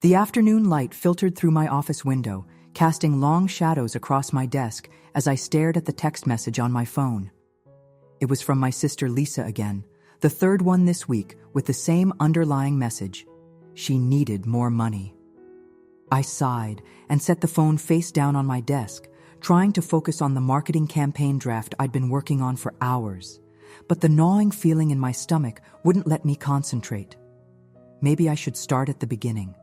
The afternoon light filtered through my office window, casting long shadows across my desk as I stared at the text message on my phone. It was from my sister Lisa again, the third one this week, with the same underlying message. She needed more money. I sighed and set the phone face down on my desk, trying to focus on the marketing campaign draft I'd been working on for hours. But the gnawing feeling in my stomach wouldn't let me concentrate. Maybe I should start at the beginning.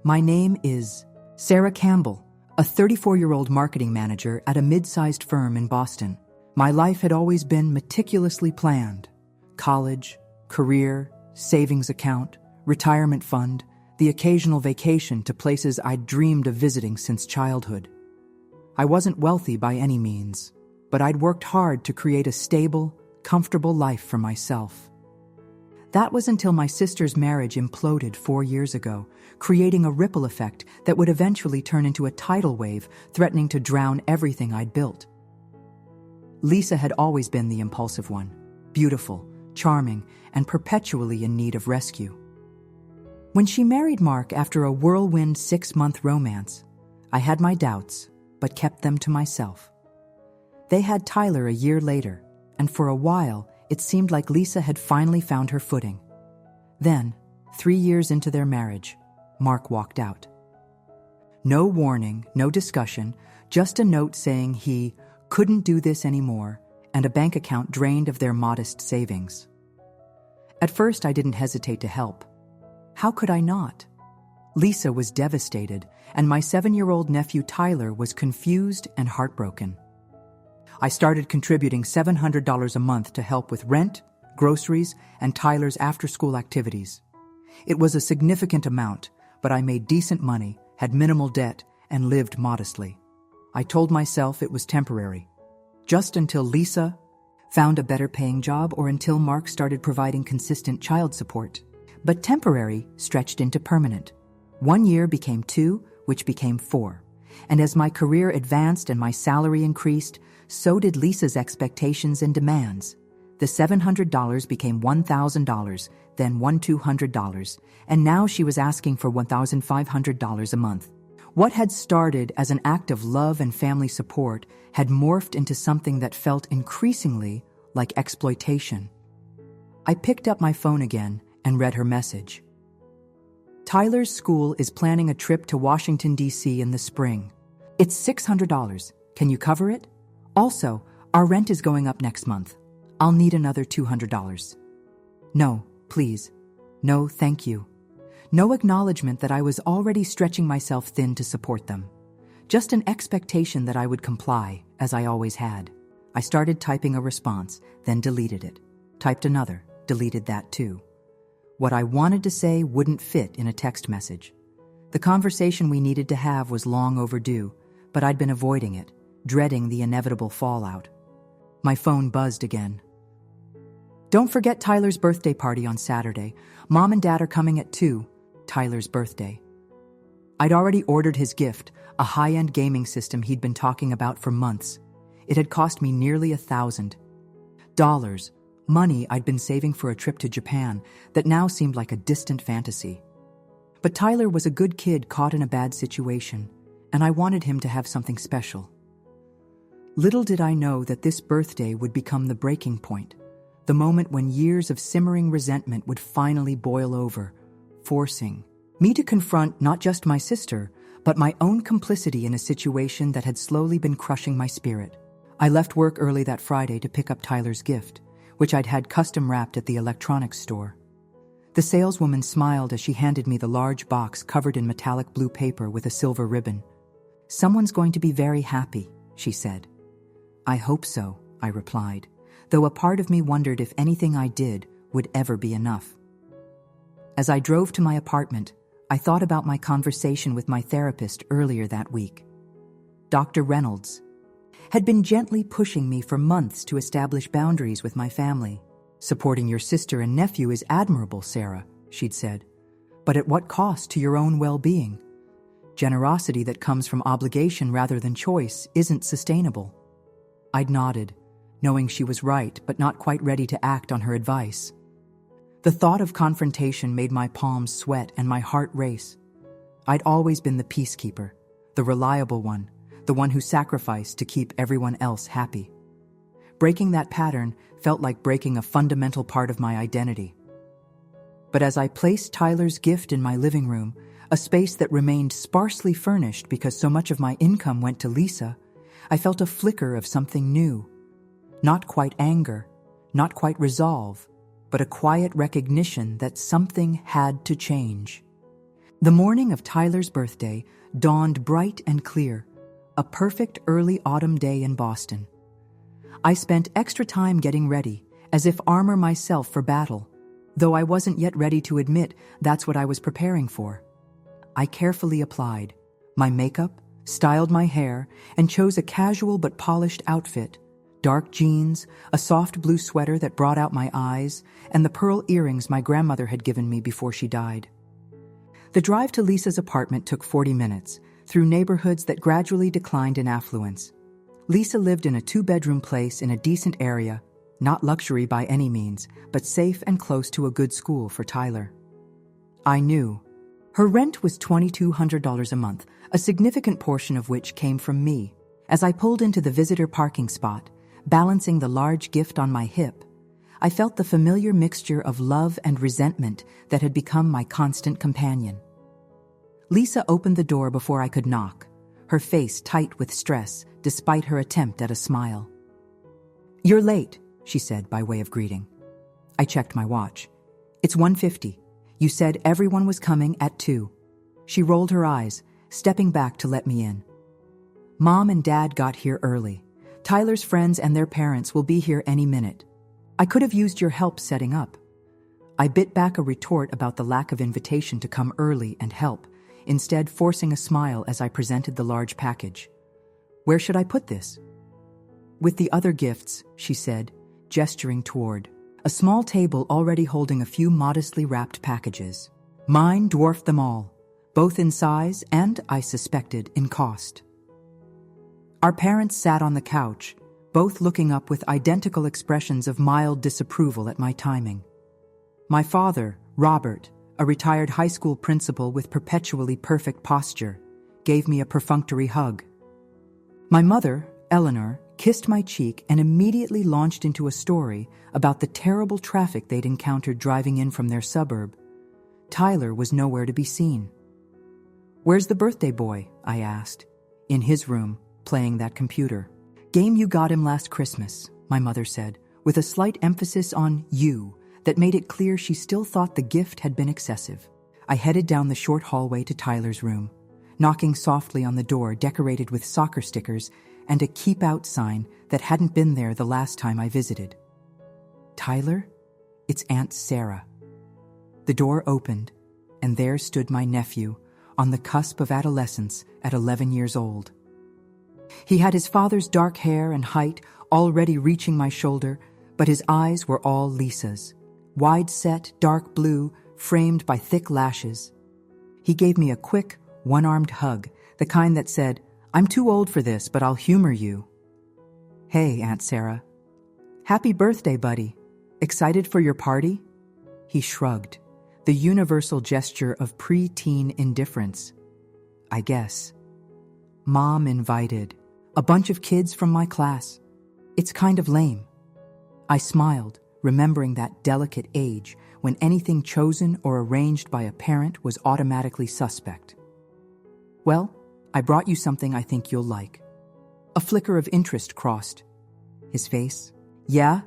My name is Sarah Campbell, a 34-year-old marketing manager at a mid-sized firm in Boston. My life had always been meticulously planned. College, career, savings account, retirement fund, the occasional vacation to places I'd dreamed of visiting since childhood. I wasn't wealthy by any means, but I'd worked hard to create a stable, comfortable life for myself. That was until my sister's marriage imploded 4 years ago, creating a ripple effect that would eventually turn into a tidal wave, threatening to drown everything I'd built. Lisa had always been the impulsive one, beautiful, charming, and perpetually in need of rescue. When she married Mark after a whirlwind 6-month romance, I had my doubts, but kept them to myself. They had Tyler a year later, and for a while, it seemed like Lisa had finally found her footing. Then, 3 years into their marriage, Mark walked out. No warning, no discussion, just a note saying he couldn't do this anymore, and a bank account drained of their modest savings. At first, I didn't hesitate to help. How could I not? Lisa was devastated, and my 7-year-old nephew Tyler was confused and heartbroken. I started contributing $700 a month to help with rent, groceries, and Tyler's after-school activities. It was a significant amount, but I made decent money, had minimal debt, and lived modestly. I told myself it was temporary, just until Lisa found a better-paying job or until Mark started providing consistent child support. But temporary stretched into permanent. 1 year became 2, which became 4. And as my career advanced and my salary increased, so did Lisa's expectations and demands. The $700 became $1,000, then $1,200, and now she was asking for $1,500 a month. What had started as an act of love and family support had morphed into something that felt increasingly like exploitation. I picked up my phone again and read her message. Tyler's school is planning a trip to Washington, D.C. in the spring. It's $600. Can you cover it? Also, our rent is going up next month. I'll need another $200. No, please. No, thank you. No acknowledgement that I was already stretching myself thin to support them. Just an expectation that I would comply, as I always had. I started typing a response, then deleted it. Typed another, deleted that too. What I wanted to say wouldn't fit in a text message. The conversation we needed to have was long overdue, but I'd been avoiding it, dreading the inevitable fallout. My phone buzzed again. Don't forget Tyler's birthday party on Saturday. Mom and Dad are coming at 2, Tyler's birthday. I'd already ordered his gift, a high-end gaming system he'd been talking about for months. It had cost me nearly $1,000. Money I'd been saving for a trip to Japan that now seemed like a distant fantasy. But Tyler was a good kid caught in a bad situation, and I wanted him to have something special. Little did I know that this birthday would become the breaking point, the moment when years of simmering resentment would finally boil over, forcing me to confront not just my sister, but my own complicity in a situation that had slowly been crushing my spirit. I left work early that Friday to pick up Tyler's gift, which I'd had custom wrapped at the electronics store. The saleswoman smiled as she handed me the large box covered in metallic blue paper with a silver ribbon. "Someone's going to be very happy," she said. "I hope so," I replied, though a part of me wondered if anything I did would ever be enough. As I drove to my apartment, I thought about my conversation with my therapist earlier that week. Dr. Reynolds had been gently pushing me for months to establish boundaries with my family. "Supporting your sister and nephew is admirable, Sarah," she'd said, "but at what cost to your own well-being? Generosity that comes from obligation rather than choice isn't sustainable." I'd nodded, knowing she was right but not quite ready to act on her advice. The thought of confrontation made my palms sweat and my heart race. I'd always been the peacekeeper, the reliable one, the one who sacrificed to keep everyone else happy. Breaking that pattern felt like breaking a fundamental part of my identity. But as I placed Tyler's gift in my living room, a space that remained sparsely furnished because so much of my income went to Lisa, I felt a flicker of something new. Not quite anger, not quite resolve, but a quiet recognition that something had to change. The morning of Tyler's birthday dawned bright and clear, a perfect early autumn day in Boston. I spent extra time getting ready, as if armor myself for battle, though I wasn't yet ready to admit that's what I was preparing for. I carefully applied my makeup, styled my hair, and chose a casual but polished outfit: dark jeans, a soft blue sweater that brought out my eyes, and the pearl earrings my grandmother had given me before she died. The drive to Lisa's apartment took 40 minutes, through neighborhoods that gradually declined in affluence. Lisa lived in a 2-bedroom place in a decent area, not luxury by any means, but safe and close to a good school for Tyler. I knew. Her rent was $2,200 a month, a significant portion of which came from me. As I pulled into the visitor parking spot, balancing the large gift on my hip, I felt the familiar mixture of love and resentment that had become my constant companion. Lisa opened the door before I could knock, her face tight with stress despite her attempt at a smile. "You're late," she said by way of greeting. I checked my watch. "It's 1:50. You said everyone was coming at 2. She rolled her eyes, stepping back to let me in. "Mom and Dad got here early. Tyler's friends and their parents will be here any minute. I could have used your help setting up." I bit back a retort about the lack of invitation to come early and help, instead forcing a smile as I presented the large package. "Where should I put this?" "With the other gifts," she said, gesturing toward a small table already holding a few modestly wrapped packages. Mine dwarfed them all, both in size and, I suspected, in cost. Our parents sat on the couch, both looking up with identical expressions of mild disapproval at my timing. My father, Robert, a retired high school principal with perpetually perfect posture, gave me a perfunctory hug. My mother, Eleanor, kissed my cheek and immediately launched into a story about the terrible traffic they'd encountered driving in from their suburb. Tyler was nowhere to be seen. "Where's the birthday boy?" I asked. "In his room, playing that computer." "Game you got him last Christmas," my mother said, with a slight emphasis on "you" that made it clear she still thought the gift had been excessive. I headed down the short hallway to Tyler's room, knocking softly on the door decorated with soccer stickers and a keep out sign that hadn't been there the last time I visited. "Tyler, it's Aunt Sarah." The door opened, and there stood my nephew, on the cusp of adolescence at 11 years old. He had his father's dark hair and height already reaching my shoulder, but his eyes were all Lisa's, wide-set, dark blue, framed by thick lashes. He gave me a quick, one-armed hug, the kind that said, "I'm too old for this, but I'll humor you." "Hey, Aunt Sarah." "Happy birthday, buddy. Excited for your party?" He shrugged, the universal gesture of pre-teen indifference. "I guess." "Mom invited. A bunch of kids from my class. It's kind of lame." I smiled, remembering that delicate age when anything chosen or arranged by a parent was automatically suspect. "Well, I brought you something I think you'll like." A flicker of interest crossed his face. "Yeah?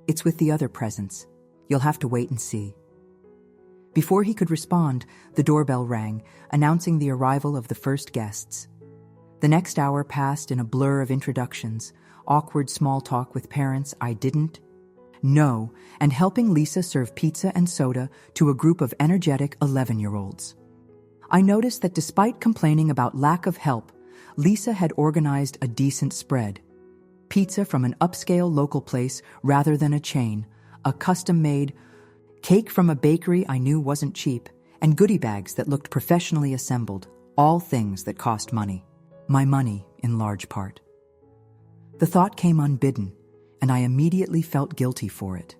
It's with the other presents. You'll have to wait and see." Before he could respond, the doorbell rang, announcing the arrival of the first guests. The next hour passed in a blur of introductions, awkward small talk with parents I didn't know, and helping Lisa serve pizza and soda to a group of energetic 11-year-olds. I noticed that despite complaining about lack of help, Lisa had organized a decent spread. Pizza from an upscale local place rather than a chain, a custom-made cake from a bakery I knew wasn't cheap, and goodie bags that looked professionally assembled, all things that cost money. My money, in large part. The thought came unbidden, and I immediately felt guilty for it.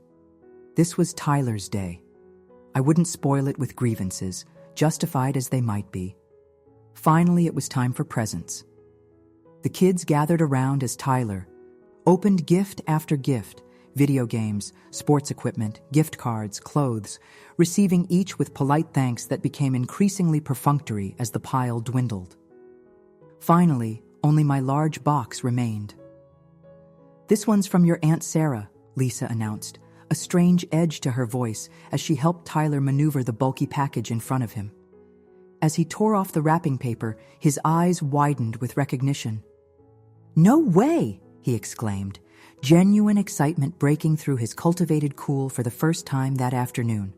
This was Tyler's day. I wouldn't spoil it with grievances, justified as they might be. Finally, it was time for presents. The kids gathered around as Tyler opened gift after gift, video games, sports equipment, gift cards, clothes, receiving each with polite thanks that became increasingly perfunctory as the pile dwindled. Finally, only my large box remained. "This one's from your Aunt Sarah," Lisa announced, a strange edge to her voice as she helped Tyler maneuver the bulky package in front of him. As he tore off the wrapping paper, his eyes widened with recognition. "No way!" he exclaimed, genuine excitement breaking through his cultivated cool for the first time that afternoon.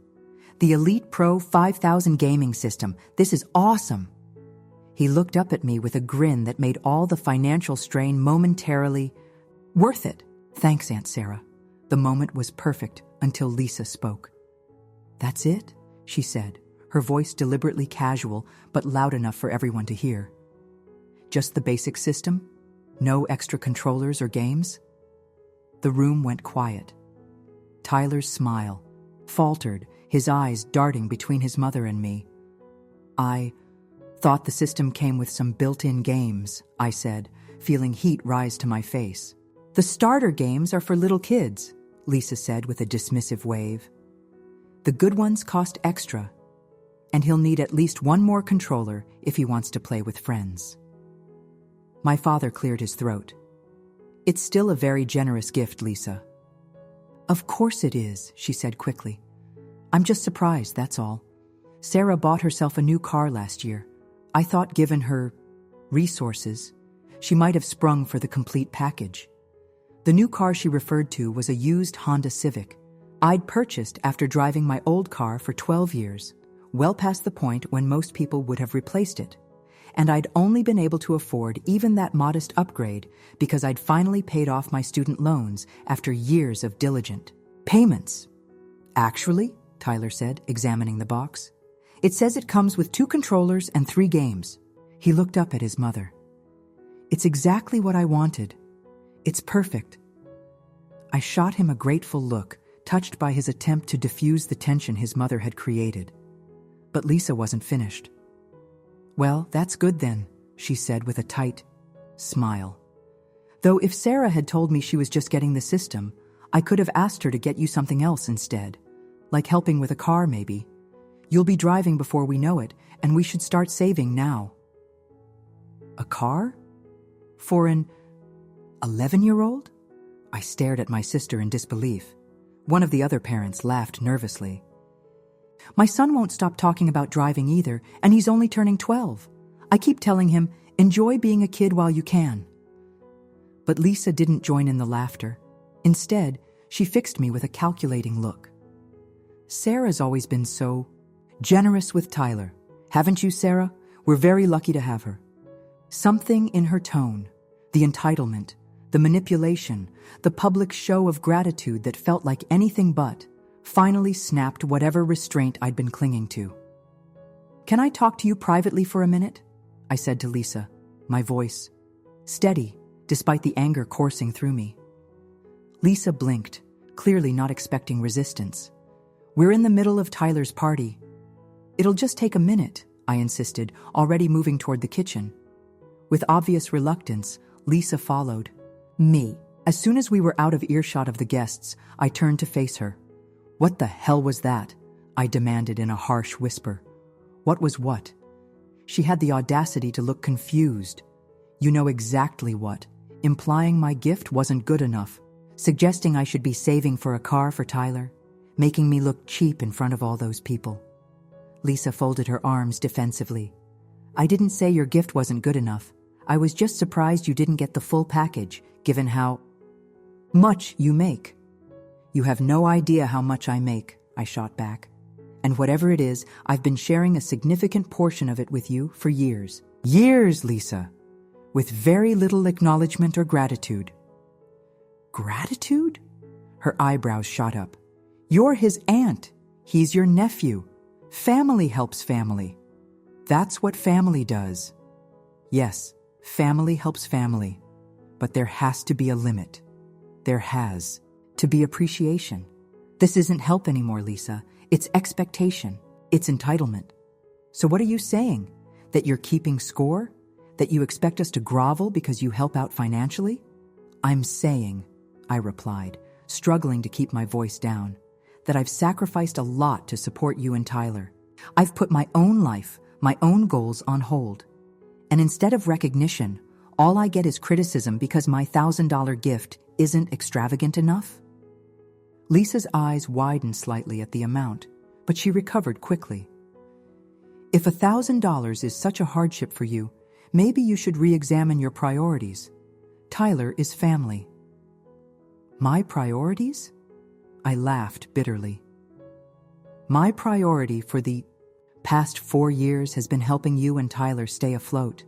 "The Elite Pro 5000 gaming system. This is awesome!" He looked up at me with a grin that made all the financial strain momentarily worth it. "Thanks, Aunt Sarah." The moment was perfect until Lisa spoke. "That's it?" she said, her voice deliberately casual but loud enough for everyone to hear. "Just the basic system? No extra controllers or games?" The room went quiet. Tyler's smile faltered, his eyes darting between his mother and me. "I thought the system came with some built-in games," I said, feeling heat rise to my face. "The starter games are for little kids," Lisa said with a dismissive wave. "The good ones cost extra, and he'll need at least one more controller if he wants to play with friends." My father cleared his throat. "It's still a very generous gift, Lisa." "Of course it is," she said quickly. "I'm just surprised, that's all. Sarah bought herself a new car last year. I thought given her resources, she might have sprung for the complete package." The new car she referred to was a used Honda Civic I'd purchased after driving my old car for 12 years, well past the point when most people would have replaced it. And I'd only been able to afford even that modest upgrade because I'd finally paid off my student loans after years of diligent payments. "Actually," Tyler said, examining the box, "it says it comes with 2 controllers and 3 games." He looked up at his mother. "It's exactly what I wanted. It's perfect." I shot him a grateful look, touched by his attempt to diffuse the tension his mother had created. But Lisa wasn't finished. "Well, that's good then," she said with a tight smile. "Though if Sarah had told me she was just getting the system, I could have asked her to get you something else instead, like helping with a car maybe. You'll be driving before we know it, and we should start saving now." "A car? For an 11-year-old? I stared at my sister in disbelief. One of the other parents laughed nervously. "My son won't stop talking about driving either, and he's only turning 12. I keep telling him, enjoy being a kid while you can." But Lisa didn't join in the laughter. Instead, she fixed me with a calculating look. "Sarah's always been so generous with Tyler. Haven't you, Sarah? We're very lucky to have her." Something in her tone, the entitlement, the manipulation, the public show of gratitude that felt like anything but, finally snapped whatever restraint I'd been clinging to. "Can I talk to you privately for a minute?" I said to Lisa, my voice steady despite the anger coursing through me. Lisa blinked, clearly not expecting resistance. "We're in the middle of Tyler's party." "It'll just take a minute," I insisted, already moving toward the kitchen. With obvious reluctance, Lisa followed me. As soon as we were out of earshot of the guests, I turned to face her. "What the hell was that?" I demanded in a harsh whisper. "What was what?" She had the audacity to look confused. "You know exactly what," implying my gift wasn't good enough, suggesting I should be saving for a car for Tyler, making me look cheap in front of all those people. Lisa folded her arms defensively. "I didn't say your gift wasn't good enough. I was just surprised you didn't get the full package, given how much you make." "You have no idea how much I make," I shot back. "And whatever it is, I've been sharing a significant portion of it with you for years." "Years, Lisa. With very little acknowledgement or gratitude." "Gratitude?" Her eyebrows shot up. "You're his aunt. He's your nephew. Family helps family. That's what family does." "Yes, family helps family. But there has to be a limit. There has to be appreciation. This isn't help anymore, Lisa. It's expectation. It's entitlement. So what are you saying? That you're keeping score? That you expect us to grovel because you help out financially? I'm saying, I replied, struggling to keep my voice down, that I've sacrificed a lot to support you and Tyler. I've put my own life, my own goals on hold. And instead of recognition, all I get is criticism because my $1,000 gift isn't extravagant enough? Lisa's eyes widened slightly at the amount, but she recovered quickly. If $1,000 is such a hardship for you, maybe you should re-examine your priorities. Tyler is family. My priorities? I laughed bitterly. My priority for the past 4 years has been helping you and Tyler stay afloat.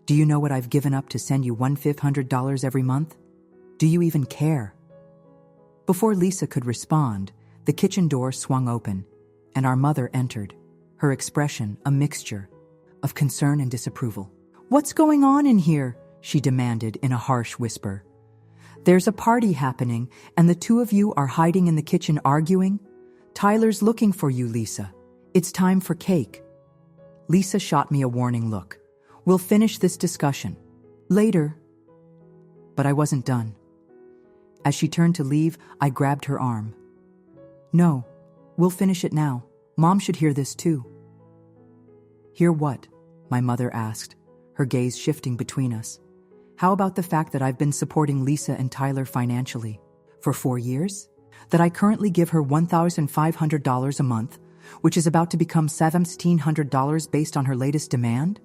Do you know what I've given up to send you $1,500 every month? Do you even care? Before Lisa could respond, the kitchen door swung open, and our mother entered, her expression a mixture of concern and disapproval. "What's going on in here?" she demanded in a harsh whisper. "There's a party happening, and the two of you are hiding in the kitchen arguing? Tyler's looking for you, Lisa. It's time for cake." Lisa shot me a warning look. "We'll finish this discussion later." But I wasn't done. As she turned to leave, I grabbed her arm. "No, we'll finish it now. Mom should hear this too." "Hear what?" my mother asked, her gaze shifting between us. "How about the fact that I've been supporting Lisa and Tyler financially for 4 years? That I currently give her $1,500 a month, which is about to become $1,700 based on her latest demand?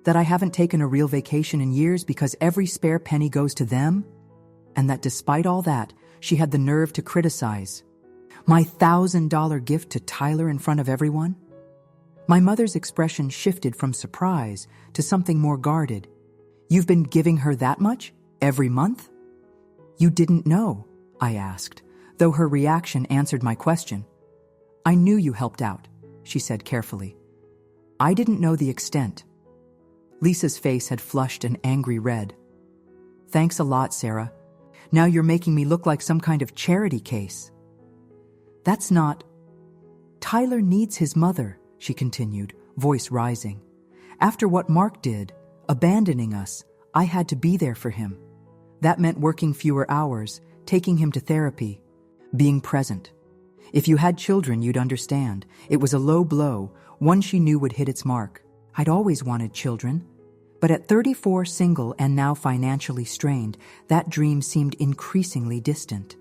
That I haven't taken a real vacation in years because every spare penny goes to them? And that despite all that, she had the nerve to criticize my $1,000 gift to Tyler in front of everyone?" My mother's expression shifted from surprise to something more guarded. "You've been giving her that much? Every month?" "You didn't know?" I asked, though her reaction answered my question. "I knew you helped out," she said carefully. "I didn't know the extent." Lisa's face had flushed an angry red. "Thanks a lot, Sarah. Now you're making me look like some kind of charity case." "That's not—" "Tyler needs his mother," she continued, voice rising. "After what Mark did, abandoning us, I had to be there for him. That meant working fewer hours, taking him to therapy, being present. If you had children, you'd understand. It was a low blow, one she knew would hit its mark. I'd always wanted children. But at 34, single and now financially strained, that dream seemed increasingly distant."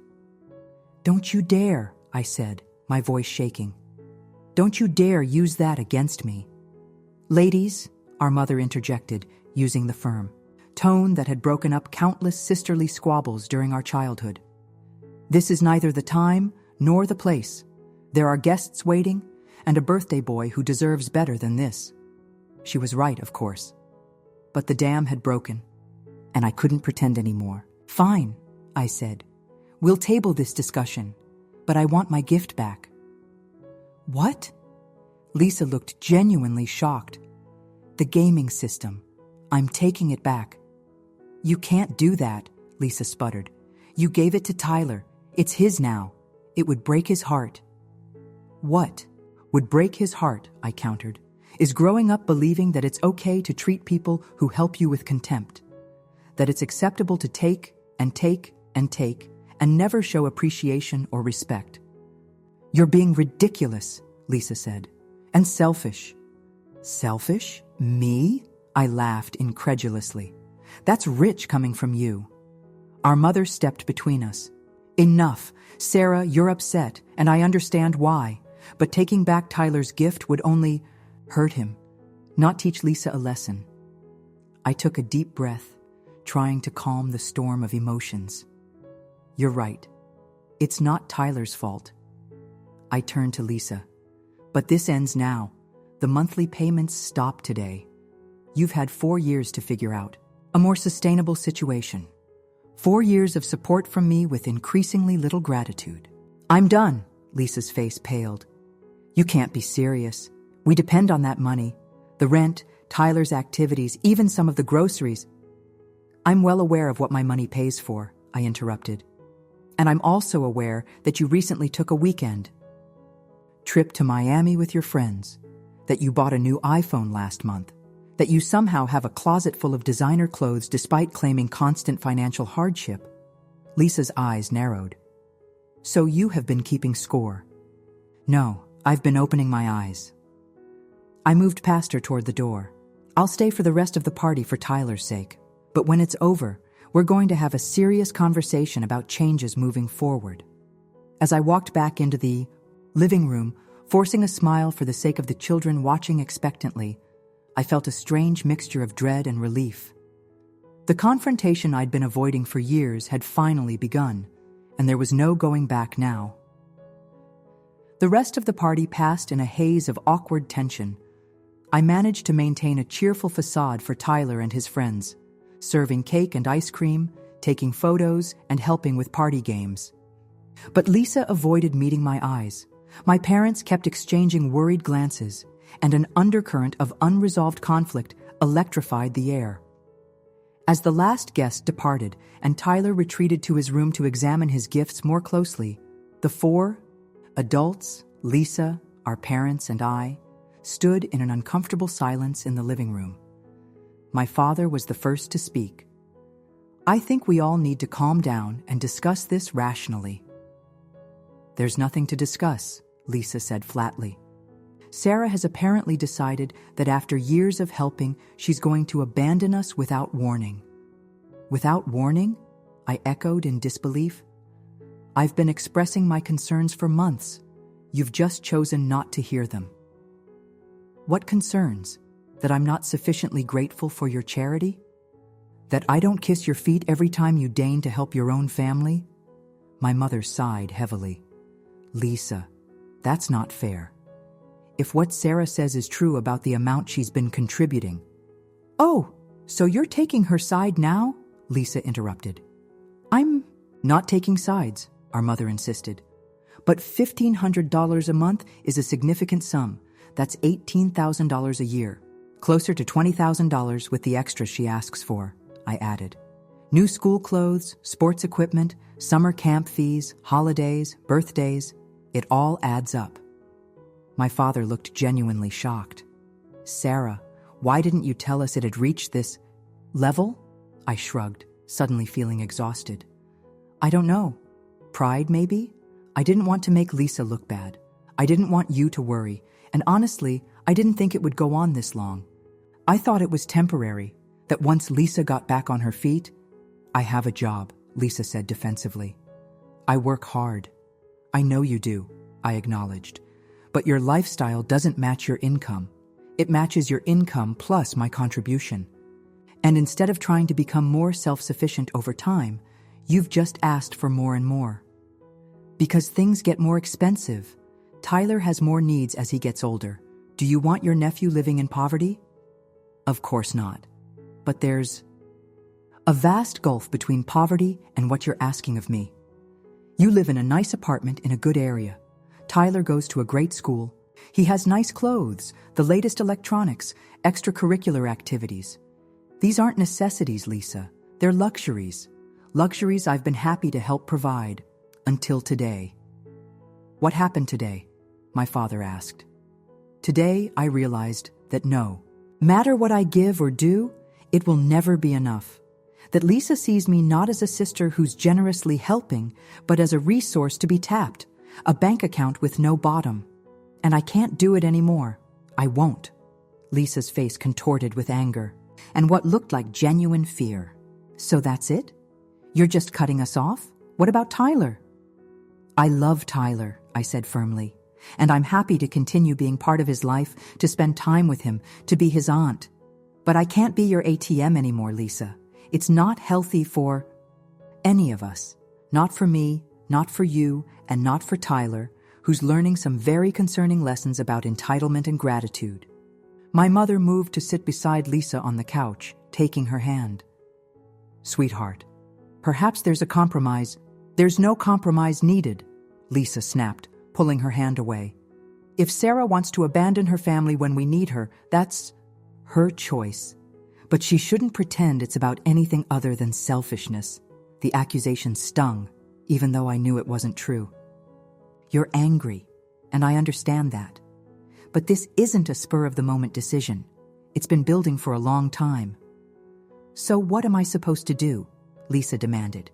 "Don't you dare," I said, my voice shaking. "Don't you dare use that against me." "Ladies," our mother interjected, using the firm tone that had broken up countless sisterly squabbles during our childhood. "This is neither the time nor the place. There are guests waiting, and a birthday boy who deserves better than this." She was right, of course. But the dam had broken, and I couldn't pretend anymore. "Fine," I said. "We'll table this discussion, but I want my gift back." "What?" Lisa looked genuinely shocked. "The gaming system. I'm taking it back." "You can't do that," Lisa sputtered. "You gave it to Tyler. It's his now. It would break his heart." "What would break his heart," I countered, "is growing up believing that it's okay to treat people who help you with contempt. That it's acceptable to take and take and take and never show appreciation or respect." "You're being ridiculous," Lisa said, "and selfish." "Selfish? Me?" I laughed incredulously. "That's rich coming from you." Our mother stepped between us. "Enough. Sarah, you're upset, and I understand why. But taking back Tyler's gift would only hurt him, not teach Lisa a lesson." I took a deep breath, trying to calm the storm of emotions. "You're right. It's not Tyler's fault." I turned to Lisa. "But this ends now. The monthly payments stop today. You've had 4 years to figure out a more sustainable situation. 4 years of support from me with increasingly little gratitude." "I'm done," Lisa's face paled. "You can't be serious. We depend on that money. The rent, Tyler's activities, even some of the groceries." "I'm well aware of what my money pays for," I interrupted. And I'm also aware that you recently took a weekend trip to Miami with your friends, that you bought a new iPhone last month, that you somehow have a closet full of designer clothes despite claiming constant financial hardship. Lisa's eyes narrowed. So you have been keeping score. No, I've been opening my eyes. I moved past her toward the door. I'll stay for the rest of the party for Tyler's sake. But when it's over, we're going to have a serious conversation about changes moving forward. As I walked back into the living room, forcing a smile for the sake of the children watching expectantly, I felt a strange mixture of dread and relief. The confrontation I'd been avoiding for years had finally begun, and there was no going back now. The rest of the party passed in a haze of awkward tension. I managed to maintain a cheerful facade for Tyler and his friends, serving cake and ice cream, taking photos, and helping with party games. But Lisa avoided meeting my eyes. My parents kept exchanging worried glances, and an undercurrent of unresolved conflict electrified the air. As the last guest departed and Tyler retreated to his room to examine his gifts more closely, the four adults, Lisa, our parents, and I, stood in an uncomfortable silence in the living room. My father was the first to speak. I think we all need to calm down and discuss this rationally. There's nothing to discuss, Lisa said flatly. Sarah has apparently decided that after years of helping, she's going to abandon us without warning. Without warning? I echoed in disbelief. I've been expressing my concerns for months. You've just chosen not to hear them. What concerns? That I'm not sufficiently grateful for your charity? That I don't kiss your feet every time you deign to help your own family? My mother sighed heavily. Lisa, that's not fair. If what Sarah says is true about the amount she's been contributing. Oh, so you're taking her side now? Lisa interrupted. I'm not taking sides, our mother insisted. But $1,500 a month is a significant sum. That's $18,000 a year. Closer to $20,000 with the extras she asks for, I added. New school clothes, sports equipment, summer camp fees, holidays, birthdays, it all adds up. My father looked genuinely shocked. Sarah, why didn't you tell us it had reached this level? I shrugged, suddenly feeling exhausted. I don't know. Pride, maybe? I didn't want to make Lisa look bad. I didn't want you to worry, and honestly, I didn't think it would go on this long. I thought it was temporary, that once Lisa got back on her feet. I have a job, Lisa said defensively. I work hard. I know you do, I acknowledged. But your lifestyle doesn't match your income. It matches your income plus my contribution. And instead of trying to become more self-sufficient over time, you've just asked for more and more. Because things get more expensive. Tyler has more needs as he gets older. Do you want your nephew living in poverty? Of course not. But there's a vast gulf between poverty and what you're asking of me. You live in a nice apartment in a good area. Tyler goes to a great school. He has nice clothes, the latest electronics, extracurricular activities. These aren't necessities, Lisa. They're luxuries. Luxuries I've been happy to help provide. Until today. What happened today? My father asked. Today, I realized that no matter what I give or do, it will never be enough. That Lisa sees me not as a sister who's generously helping, but as a resource to be tapped, a bank account with no bottom. And I can't do it anymore. I won't. Lisa's face contorted with anger, and what looked like genuine fear. So that's it? You're just cutting us off? What about Tyler? I love Tyler, I said firmly, and I'm happy to continue being part of his life, to spend time with him, to be his aunt. But I can't be your ATM anymore, Lisa. It's not healthy for any of us. Not for me, not for you, and not for Tyler, who's learning some very concerning lessons about entitlement and gratitude. My mother moved to sit beside Lisa on the couch, taking her hand. Sweetheart, perhaps there's a compromise. There's no compromise needed, Lisa snapped, pulling her hand away. If Sarah wants to abandon her family when we need her, that's her choice. But she shouldn't pretend it's about anything other than selfishness. The accusation stung. even though I knew it wasn't true. You're angry, and I understand that. But this isn't a spur-of-the-moment decision. It's been building for a long time. So what am I supposed to do? Lisa demanded.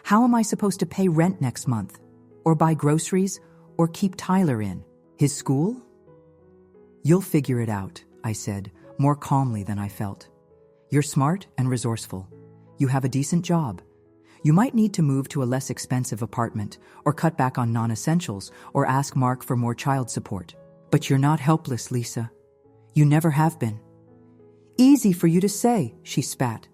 How am I supposed to pay rent next month? Or buy groceries? Or keep Tyler in his school? You'll figure it out, I said, more calmly than I felt. You're smart and resourceful. You have a decent job. You might need to move to a less expensive apartment, or cut back on non-essentials, or ask Mark for more child support. But you're not helpless, Lisa. You never have been. Easy for you to say, she spat.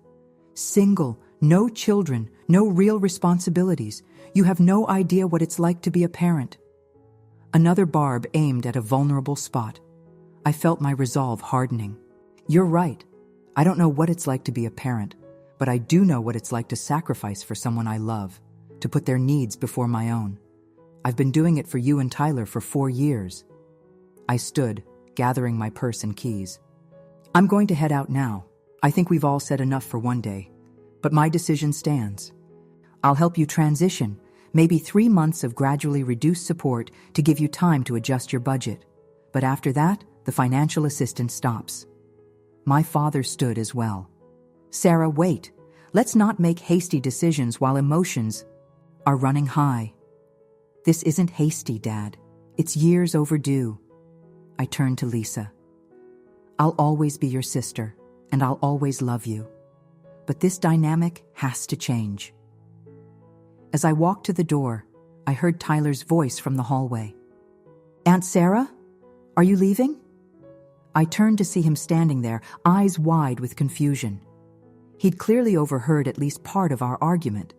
Single, no children, no real responsibilities. You have no idea what it's like to be a parent. Another barb aimed at a vulnerable spot. I felt my resolve hardening. You're right. I don't know what it's like to be a parent, but I do know what it's like to sacrifice for someone I love, to put their needs before my own. I've been doing it for you and Tyler for 4 years. I stood, gathering my purse and keys. I'm going to head out now. I think we've all said enough for one day, but my decision stands. I'll help you transition, maybe 3 months of gradually reduced support to give you time to adjust your budget. But after that, the financial assistance stops. My father stood as well. Sarah, wait. Let's not make hasty decisions while emotions are running high. This isn't hasty, Dad. It's years overdue. I turned to Lisa. I'll always be your sister, and I'll always love you. But this dynamic has to change. As I walked to the door, I heard Tyler's voice from the hallway. Aunt Sarah? Are you leaving? I turned to see him standing there, eyes wide with confusion. He'd clearly overheard at least part of our argument.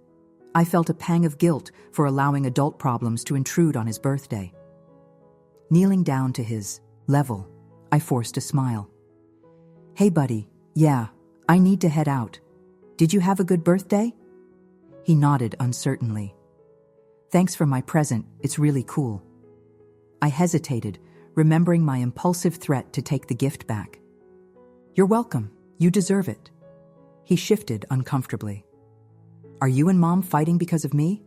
I felt a pang of guilt for allowing adult problems to intrude on his birthday. Kneeling down to his level, I forced a smile. Hey, buddy. Yeah, I need to head out. Did you have a good birthday? He nodded uncertainly. Thanks for my present. It's really cool. I hesitated, remembering my impulsive threat to take the gift back. You're welcome. You deserve it. He shifted uncomfortably. Are you and Mom fighting because of me?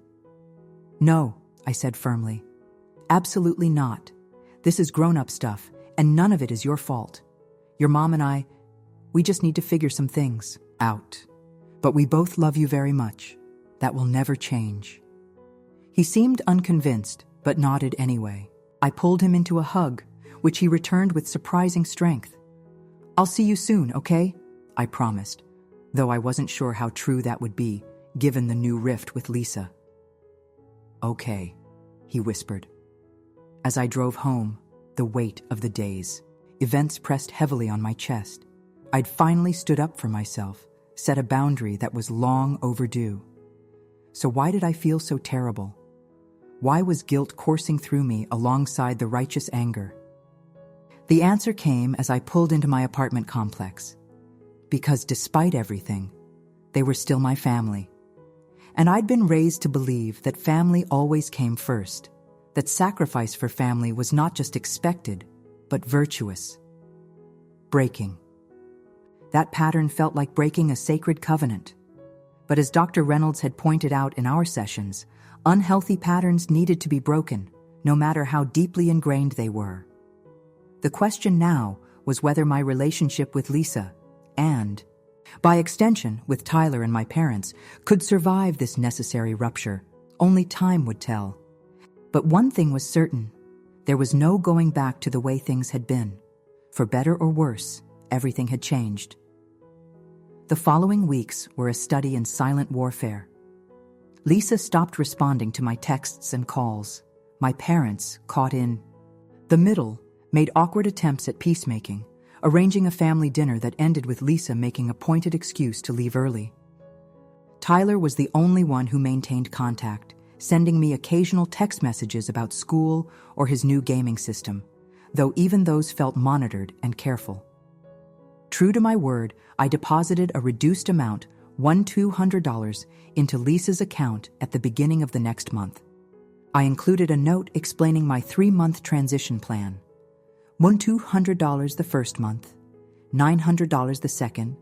No, I said firmly. Absolutely not. This is grown-up stuff, and none of it is your fault. Your mom and I, we just need to figure some things out. But we both love you very much. That will never change. He seemed unconvinced, but nodded anyway. I pulled him into a hug, which he returned with surprising strength. I'll see you soon, okay? I promised, though I wasn't sure how true that would be, given the new rift with Lisa. Okay, he whispered. As I drove home, the weight of the days, events pressed heavily on my chest. I'd finally stood up for myself, set a boundary that was long overdue. So why did I feel so terrible? Why was guilt coursing through me alongside the righteous anger? The answer came as I pulled into my apartment complex. Because despite everything, they were still my family. And I'd been raised to believe that family always came first, that sacrifice for family was not just expected, but virtuous. Breaking. That pattern felt like breaking a sacred covenant. But as Dr. Reynolds had pointed out in our sessions, unhealthy patterns needed to be broken, no matter how deeply ingrained they were. The question now was whether my relationship with Lisa, and, by extension, with Tyler and my parents, could survive this necessary rupture. Only time would tell. But one thing was certain. There was no going back to the way things had been. For better or worse, everything had changed. The following weeks were a study in silent warfare. Lisa stopped responding to my texts and calls. My parents, caught in the middle, made awkward attempts at peacemaking, arranging a family dinner that ended with Lisa making a pointed excuse to leave early. Tyler was the only one who maintained contact, sending me occasional text messages about school or his new gaming system, though even those felt monitored and careful. True to my word, I deposited a reduced amount, $200, into Lisa's account at the beginning of the next month. I included a note explaining my 3-month transition plan. $200 the first month, $900 the second,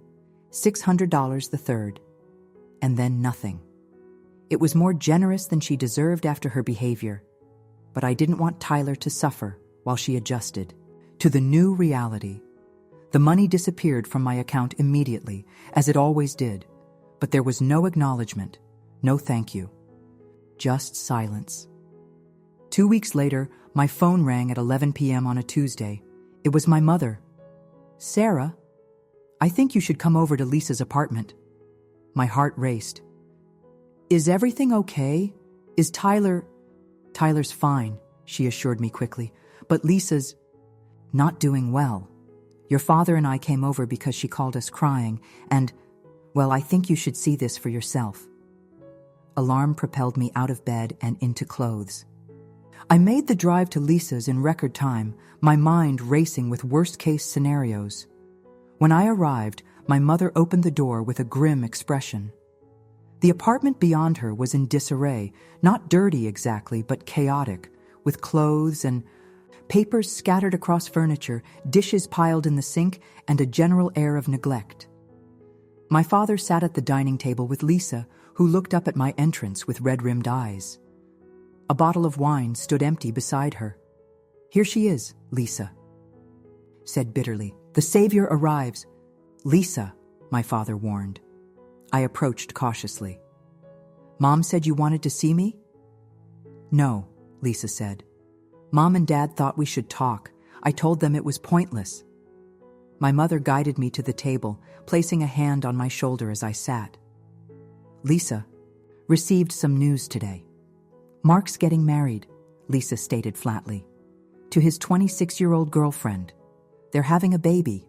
$600 the third, and then nothing. It was more generous than she deserved after her behavior, but I didn't want Tyler to suffer while she adjusted to the new reality. The money disappeared from my account immediately, as it always did, but there was no acknowledgement, no thank you. Just silence. 2 weeks later, my phone rang at 11 p.m. on a Tuesday. It was my mother. "Sarah, I think you should come over to Lisa's apartment." My heart raced. "Is everything okay? Is Tyler's fine," she assured me quickly, "but Lisa's not doing well. Your father and I came over because she called us crying, and, well, I think you should see this for yourself." Alarm propelled me out of bed and into clothes. I made the drive to Lisa's in record time, my mind racing with worst-case scenarios. When I arrived, my mother opened the door with a grim expression. The apartment beyond her was in disarray, not dirty exactly, but chaotic, with clothes and papers scattered across furniture, dishes piled in the sink, and a general air of neglect. My father sat at the dining table with Lisa, who looked up at my entrance with red-rimmed eyes. A bottle of wine stood empty beside her. "Here she is, Lisa," said bitterly. "The savior arrives." "Lisa," my father warned. I approached cautiously. "Mom said you wanted to see me?" "No," Lisa said. "Mom and Dad thought we should talk. I told them it was pointless." My mother guided me to the table, placing a hand on my shoulder as I sat. "Lisa, received some news today. Mark's getting married," Lisa stated flatly, "to his 26-year-old girlfriend. They're having a baby."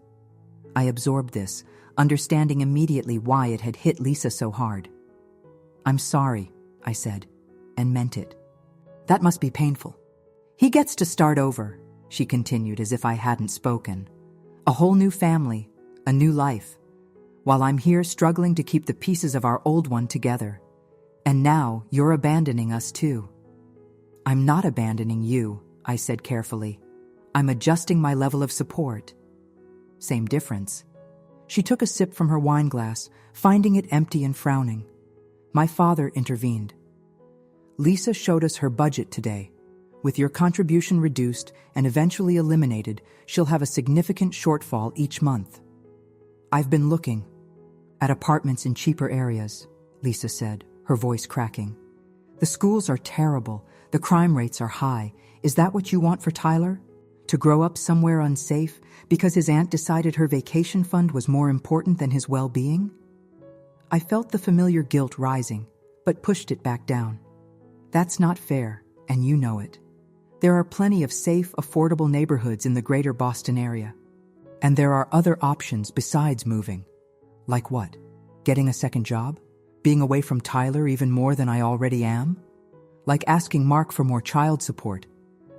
I absorbed this, understanding immediately why it had hit Lisa so hard. "I'm sorry," I said, and meant it. "That must be painful." "He gets to start over," she continued as if I hadn't spoken. "A whole new family, a new life, while I'm here struggling to keep the pieces of our old one together. And now you're abandoning us too." "I'm not abandoning you," I said carefully. "I'm adjusting my level of support." Same difference. She took a sip from her wine glass, finding it empty and frowning. My father intervened. "Lisa showed us her budget today. With your contribution reduced and eventually eliminated, she'll have a significant shortfall each month." "I've been looking at apartments in cheaper areas," Lisa said, her voice cracking. "The schools are terrible. The crime rates are high. Is that what you want for Tyler? To grow up somewhere unsafe because his aunt decided her vacation fund was more important than his well-being?" I felt the familiar guilt rising, but pushed it back down. "That's not fair, and you know it. There are plenty of safe, affordable neighborhoods in the greater Boston area. And there are other options besides moving." "Like what? Getting a second job? Being away from Tyler even more than I already am? Like asking Mark for more child support,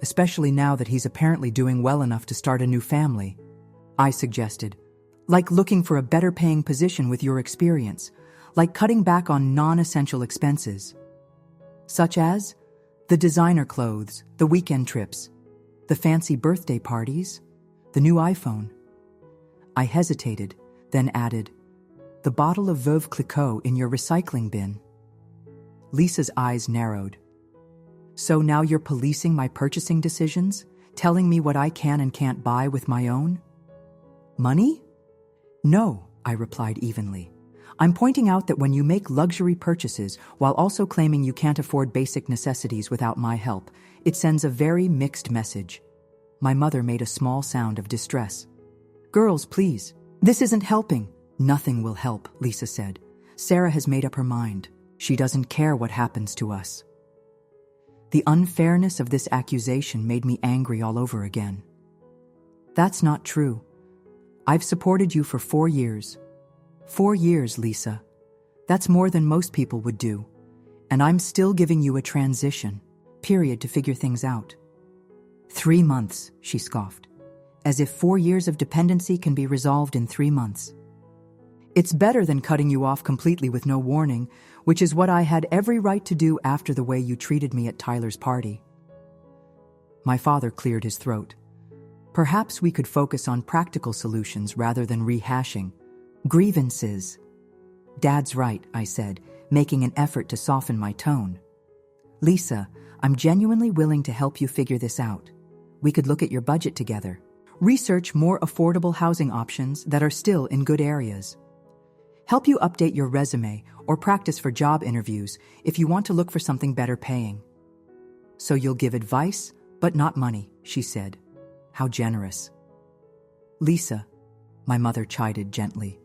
especially now that he's apparently doing well enough to start a new family," I suggested. "Like looking for a better-paying position with your experience, like cutting back on non-essential expenses, such as the designer clothes, the weekend trips, the fancy birthday parties, the new iPhone." I hesitated, then added, "The bottle of Veuve Clicquot in your recycling bin." Lisa's eyes narrowed. "So now you're policing my purchasing decisions, telling me what I can and can't buy with my own money?" "No," I replied evenly. "I'm pointing out that when you make luxury purchases while also claiming you can't afford basic necessities without my help, it sends a very mixed message." My mother made a small sound of distress. "Girls, please. This isn't helping." "Nothing will help," Lisa said. "Sarah has made up her mind. She doesn't care what happens to us." The unfairness of this accusation made me angry all over again. "That's not true. I've supported you for 4 years. 4 years, Lisa. That's more than most people would do. And I'm still giving you a transition period to figure things out." 3 months, she scoffed. As if 4 years of dependency can be resolved in 3 months. "It's better than cutting you off completely with no warning, which is what I had every right to do after the way you treated me at Tyler's party." My father cleared his throat. "Perhaps we could focus on practical solutions rather than rehashing grievances." "Dad's right," I said. making an effort to soften my tone. Lisa, I'm genuinely willing to help you figure this out. We could look at your budget together. Research more affordable housing options that are still in good areas. Help you update your resume or practice for job interviews if you want to look for something better paying. So you'll give advice, but not money, she said. How generous. Lisa, my mother chided gently.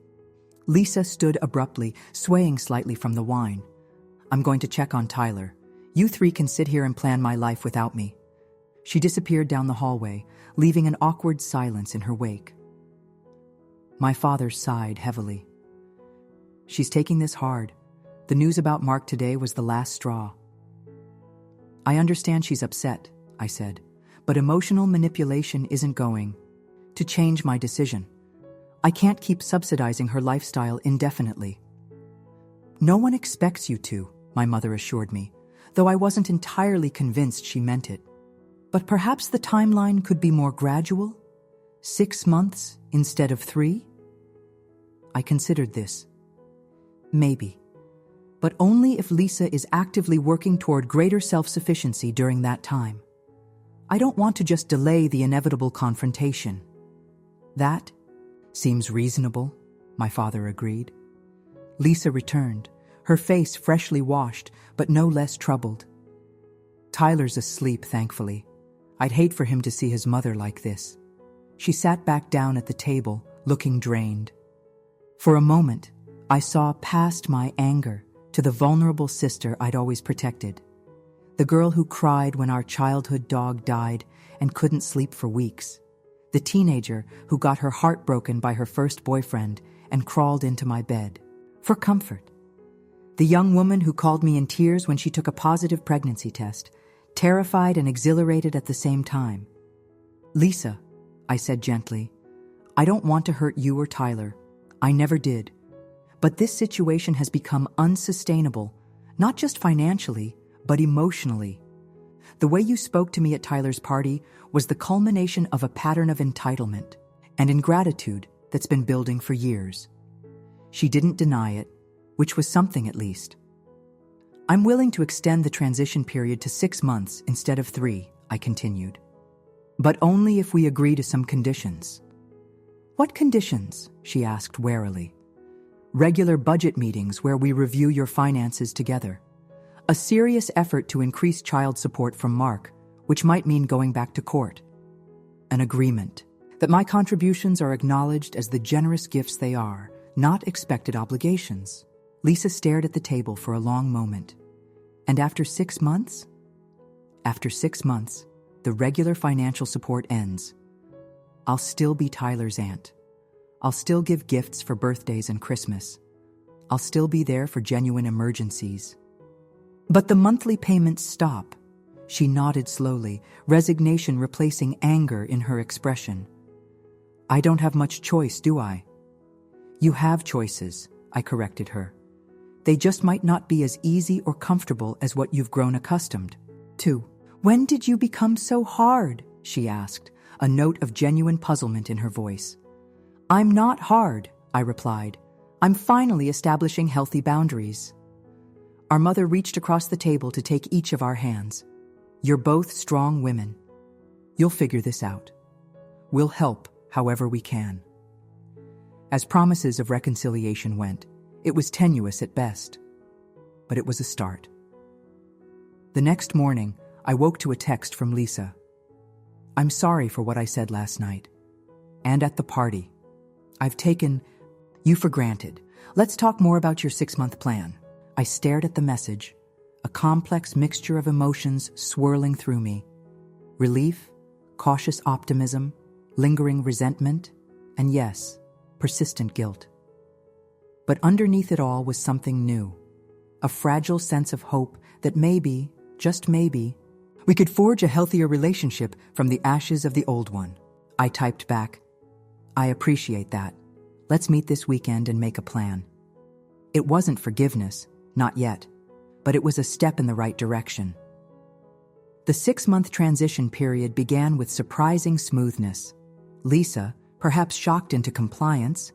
Lisa stood abruptly, swaying slightly from the wine. I'm going to check on Tyler. You three can sit here and plan my life without me. She disappeared down the hallway, leaving an awkward silence in her wake. My father sighed heavily. She's taking this hard. The news about Mark today was the last straw. I understand she's upset, I said, but emotional manipulation isn't going to change my decision. I can't keep subsidizing her lifestyle indefinitely. No one expects you to, my mother assured me, though I wasn't entirely convinced she meant it. But perhaps the timeline could be more gradual? 6 months instead of 3? I considered this. Maybe. But only if Lisa is actively working toward greater self-sufficiency during that time. I don't want to just delay the inevitable confrontation. That seems reasonable, my father agreed. Lisa returned, her face freshly washed, but no less troubled. Tyler's asleep, thankfully. I'd hate for him to see his mother like this. She sat back down at the table, looking drained. For a moment, I saw past my anger to the vulnerable sister I'd always protected. The girl who cried when our childhood dog died and couldn't sleep for weeks. The teenager who got her heart broken by her first boyfriend and crawled into my bed for comfort. The young woman who called me in tears when she took a positive pregnancy test, terrified and exhilarated at the same time. Lisa, I said gently, I don't want to hurt you or Tyler. I never did. But this situation has become unsustainable, not just financially, but emotionally. The way you spoke to me at Tyler's party was the culmination of a pattern of entitlement and ingratitude that's been building for years. She didn't deny it, which was something at least. I'm willing to extend the transition period to 6 months instead of 3, I continued. But only if we agree to some conditions. What conditions? She asked warily. Regular budget meetings where we review your finances together. A serious effort to increase child support from Mark, which might mean going back to court. An agreement that my contributions are acknowledged as the generous gifts they are, not expected obligations. Lisa stared at the table for a long moment. And after 6 months? After 6 months, the regular financial support ends. I'll still be Tyler's aunt. I'll still give gifts for birthdays and Christmas. I'll still be there for genuine emergencies. But the monthly payments stop. She nodded slowly, resignation replacing anger in her expression. I don't have much choice, do I? You have choices, I corrected her. They just might not be as easy or comfortable as what you've grown accustomed to. When did you become so hard? She asked, a note of genuine puzzlement in her voice. I'm not hard, I replied. I'm finally establishing healthy boundaries. Our mother reached across the table to take each of our hands. You're both strong women. You'll figure this out. We'll help however we can. As promises of reconciliation went, it was tenuous at best. But it was a start. The next morning, I woke to a text from Lisa. I'm sorry for what I said last night. And at the party. I've taken you for granted. Let's talk more about your 6-month plan. I stared at the message, a complex mixture of emotions swirling through me. Relief, cautious optimism, lingering resentment, and yes, persistent guilt. But underneath it all was something new, a fragile sense of hope that maybe, just maybe, we could forge a healthier relationship from the ashes of the old one. I typed back, I appreciate that. Let's meet this weekend and make a plan. It wasn't forgiveness, not yet, but it was a step in the right direction. The 6-month transition period began with surprising smoothness. Lisa, perhaps shocked into compliance,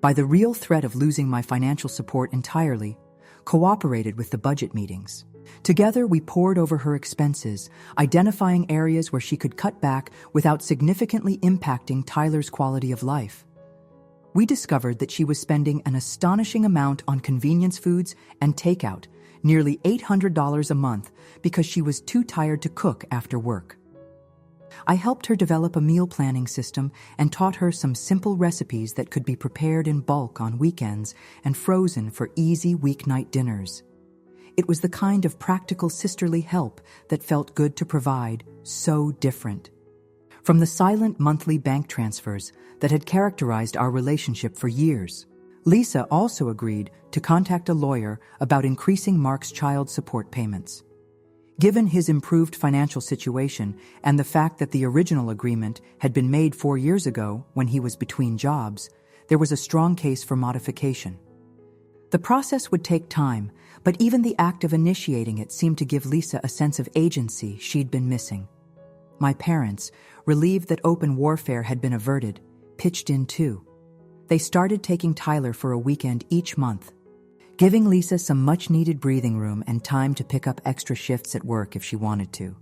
by the real threat of losing my financial support entirely, cooperated with the budget meetings. Together, we pored over her expenses, identifying areas where she could cut back without significantly impacting Tyler's quality of life. We discovered that she was spending an astonishing amount on convenience foods and takeout, nearly $800 a month, because she was too tired to cook after work. I helped her develop a meal planning system and taught her some simple recipes that could be prepared in bulk on weekends and frozen for easy weeknight dinners. It was the kind of practical sisterly help that felt good to provide, so different from the silent monthly bank transfers that had characterized our relationship for years. Lisa also agreed to contact a lawyer about increasing Mark's child support payments. Given his improved financial situation and the fact that the original agreement had been made 4 years ago when he was between jobs, there was a strong case for modification. The process would take time, but even the act of initiating it seemed to give Lisa a sense of agency she'd been missing. My parents, relieved that open warfare had been averted, pitched in too. They started taking Tyler for a weekend each month, giving Lisa some much-needed breathing room and time to pick up extra shifts at work if she wanted to.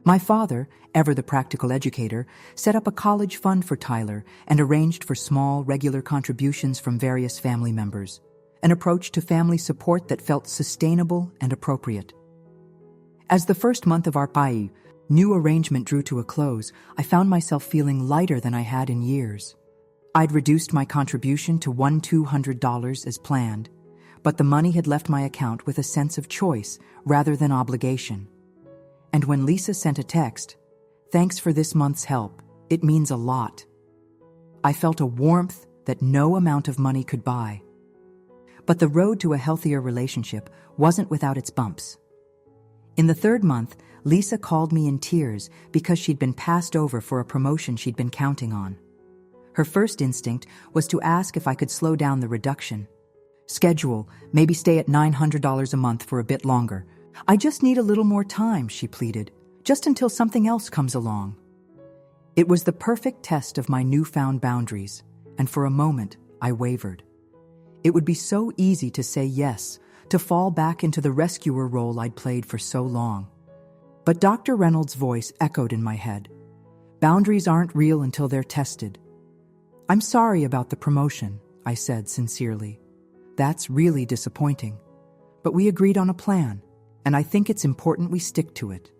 My father, ever the practical educator, set up a college fund for Tyler and arranged for small, regular contributions from various family members, an approach to family support that felt sustainable and appropriate. As the first month of our new arrangement drew to a close, I found myself feeling lighter than I had in years. I'd reduced my contribution to $200 as planned, but the money had left my account with a sense of choice rather than obligation. And when Lisa sent a text, "Thanks for this month's help, it means a lot," I felt a warmth that no amount of money could buy. But the road to a healthier relationship wasn't without its bumps. In the 3rd month, Lisa called me in tears because she'd been passed over for a promotion she'd been counting on. Her first instinct was to ask if I could slow down the reduction. "Schedule, maybe stay at $900 a month for a bit longer. I just need a little more time," she pleaded, "just until something else comes along." It was the perfect test of my newfound boundaries, and for a moment, I wavered. It would be so easy to say yes, to fall back into the rescuer role I'd played for so long. But Dr. Reynolds' voice echoed in my head. "Boundaries aren't real until they're tested." "I'm sorry about the promotion," I said sincerely. "That's really disappointing. But we agreed on a plan, and I think it's important we stick to it."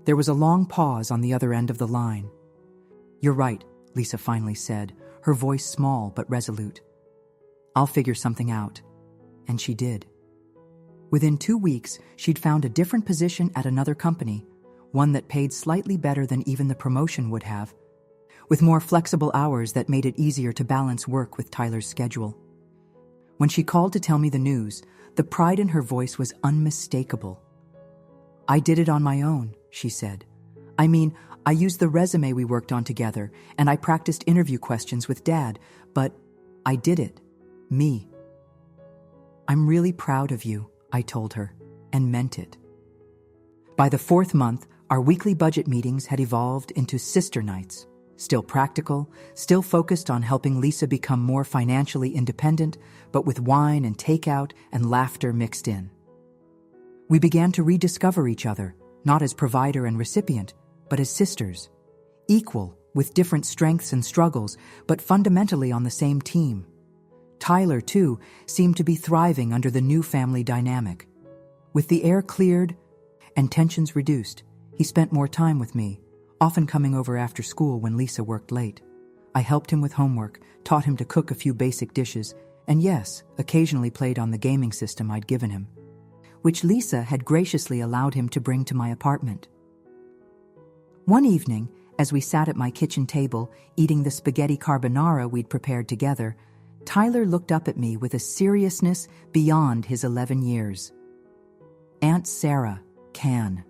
There was a long pause on the other end of the line. "You're right," Lisa finally said, her voice small but resolute. "I'll figure something out." And she did. Within 2 weeks, she'd found a different position at another company, one that paid slightly better than even the promotion would have, with more flexible hours that made it easier to balance work with Tyler's schedule. When she called to tell me the news, the pride in her voice was unmistakable. "I did it on my own," she said. "I mean, I used the resume we worked on together, and I practiced interview questions with Dad, but I did it. Me." "I'm really proud of you," I told her, and meant it. By the 4th month, our weekly budget meetings had evolved into sister nights, still practical, still focused on helping Lisa become more financially independent, but with wine and takeout and laughter mixed in. We began to rediscover each other, not as provider and recipient, but as sisters, equal, with different strengths and struggles, but fundamentally on the same team. Tyler, too, seemed to be thriving under the new family dynamic. With the air cleared and tensions reduced, he spent more time with me, often coming over after school when Lisa worked late. I helped him with homework, taught him to cook a few basic dishes, and yes, occasionally played on the gaming system I'd given him, which Lisa had graciously allowed him to bring to my apartment. One evening, as we sat at my kitchen table, eating the spaghetti carbonara we'd prepared together, Tyler looked up at me with a seriousness beyond his 11 years. "Aunt Sarah, can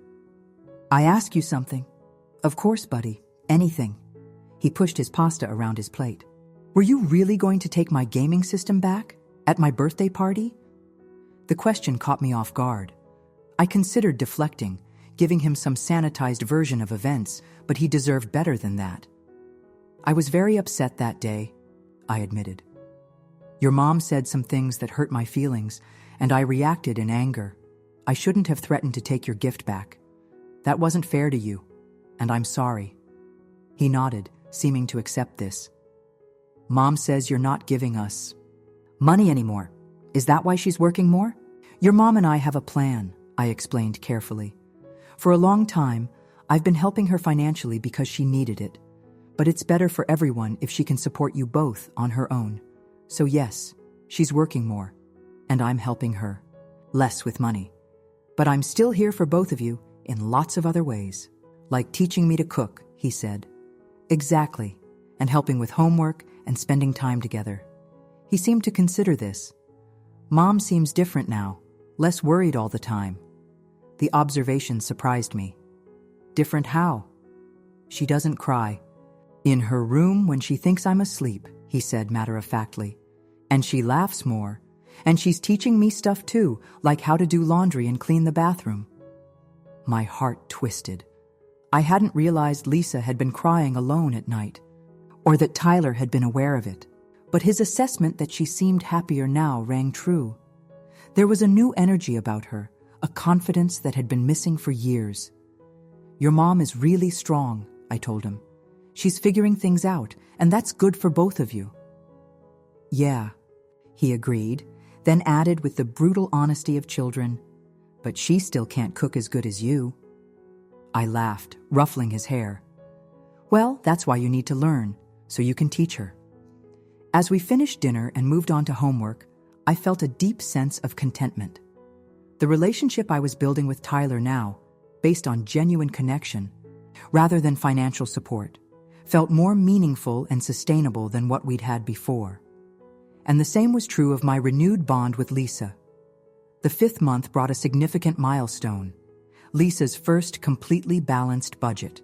I ask you something?" "Of course, buddy. Anything." He pushed his pasta around his plate. "Were you really going to take my gaming system back? At my birthday party?" The question caught me off guard. I considered deflecting, giving him some sanitized version of events, but he deserved better than that. "I was very upset that day," I admitted. "Your mom said some things that hurt my feelings, and I reacted in anger. I shouldn't have threatened to take your gift back. That wasn't fair to you, and I'm sorry. He nodded, seeming to accept this. Mom says you're not giving us money anymore. Is that why she's working more? Your mom and I have a plan, I explained carefully. For a long time, I've been helping her financially because she needed it. But it's better for everyone if she can support you both on her own. So yes, she's working more, and I'm helping her. Less with money. But I'm still here for both of you in lots of other ways. Like teaching me to cook, he said. Exactly, and helping with homework and spending time together. He seemed to consider this. Mom seems different now, less worried all the time. The observation surprised me. Different how? She doesn't cry. In her room when she thinks I'm asleep, he said matter-of-factly. And she laughs more. And she's teaching me stuff too, like how to do laundry and clean the bathroom. My heart twisted. I hadn't realized Lisa had been crying alone at night, or that Tyler had been aware of it. But his assessment that she seemed happier now rang true. There was a new energy about her, a confidence that had been missing for years. Your mom is really strong, I told him. She's figuring things out, and that's good for both of you. Yeah, he agreed, then added with the brutal honesty of children, but she still can't cook as good as you. I laughed, ruffling his hair. Well, that's why you need to learn, so you can teach her. As we finished dinner and moved on to homework, I felt a deep sense of contentment. The relationship I was building with Tyler now, based on genuine connection, rather than financial support, felt more meaningful and sustainable than what we'd had before. And the same was true of my renewed bond with Lisa. The 5th month brought a significant milestone, Lisa's first completely balanced budget.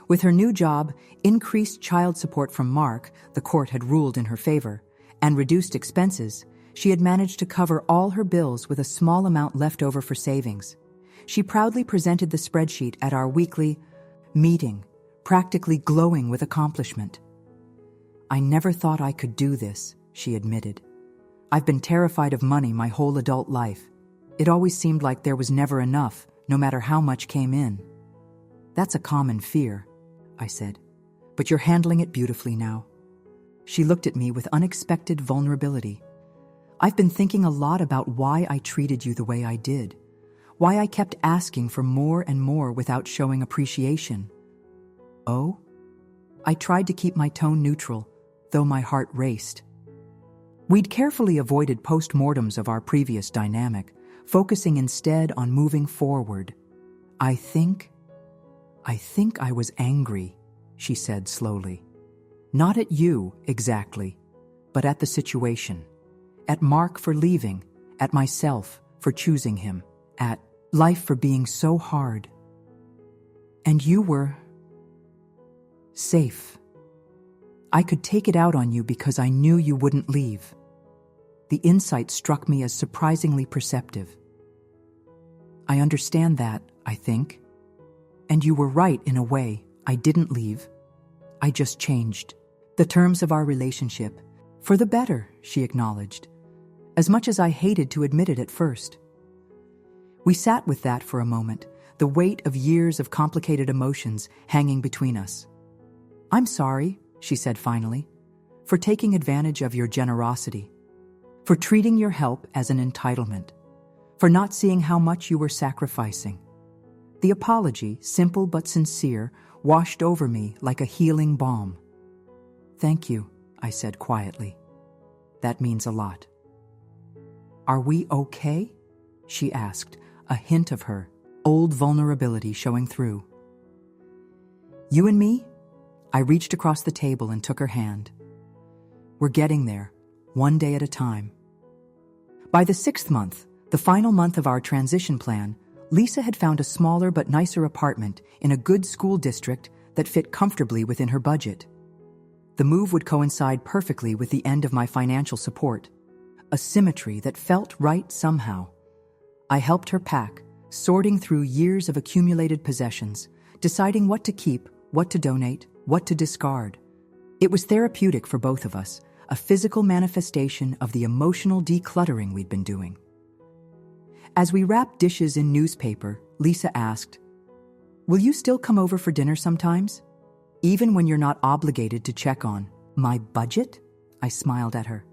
With her new job, increased child support from Mark, the court had ruled in her favor, and reduced expenses, she had managed to cover all her bills with a small amount left over for savings. She proudly presented the spreadsheet at our weekly meeting, practically glowing with accomplishment. I never thought I could do this, she admitted. I've been terrified of money my whole adult life. It always seemed like there was never enough, no matter how much came in. That's a common fear, I said, but you're handling it beautifully now. She looked at me with unexpected vulnerability. I've been thinking a lot about why I treated you the way I did, why I kept asking for more and more without showing appreciation. Oh? I tried to keep my tone neutral, though my heart raced. We'd carefully avoided postmortems of our previous dynamic, focusing instead on moving forward. I think I was angry, she said slowly. Not at you, exactly, but at the situation. At Mark for leaving, at myself for choosing him, at life for being so hard. And you were safe. I could take it out on you because I knew you wouldn't leave. The insight struck me as surprisingly perceptive. I understand that, I think. And you were right in a way. I didn't leave. I just changed. The terms of our relationship. For the better, she acknowledged, as much as I hated to admit it at first. We sat with that for a moment, the weight of years of complicated emotions hanging between us. I'm sorry, she said finally, for taking advantage of your generosity, for treating your help as an entitlement, for not seeing how much you were sacrificing. The apology, simple but sincere, washed over me like a healing balm. Thank you, I said quietly. That means a lot. Are we okay? She asked, a hint of her old vulnerability showing through. You and me? I reached across the table and took her hand. We're getting there, one day at a time. By the 6th month, the final month of our transition plan, Lisa had found a smaller but nicer apartment in a good school district that fit comfortably within her budget. The move would coincide perfectly with the end of my financial support, a symmetry that felt right somehow. I helped her pack, sorting through years of accumulated possessions, deciding what to keep, what to donate, what to discard. It was therapeutic for both of us, a physical manifestation of the emotional decluttering we'd been doing. As we wrapped dishes in newspaper, Lisa asked, "Will you still come over for dinner sometimes? Even when you're not obligated to check on my budget?" I smiled at her.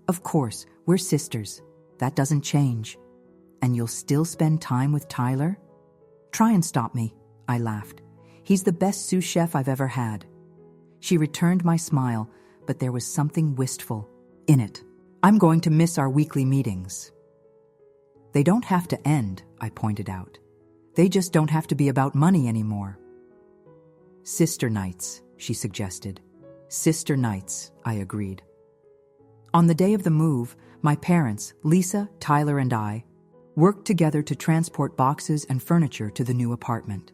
"Of course, we're sisters. That doesn't change. And you'll still spend time with Tyler?" "Try and stop me," I laughed. "He's the best sous chef I've ever had." She returned my smile, but there was something wistful in it. "I'm going to miss our weekly meetings." "They don't have to end," I pointed out. "They just don't have to be about money anymore." "Sister nights," she suggested. "Sister nights," I agreed. On the day of the move, my parents, Lisa, Tyler, and I, worked together to transport boxes and furniture to the new apartment.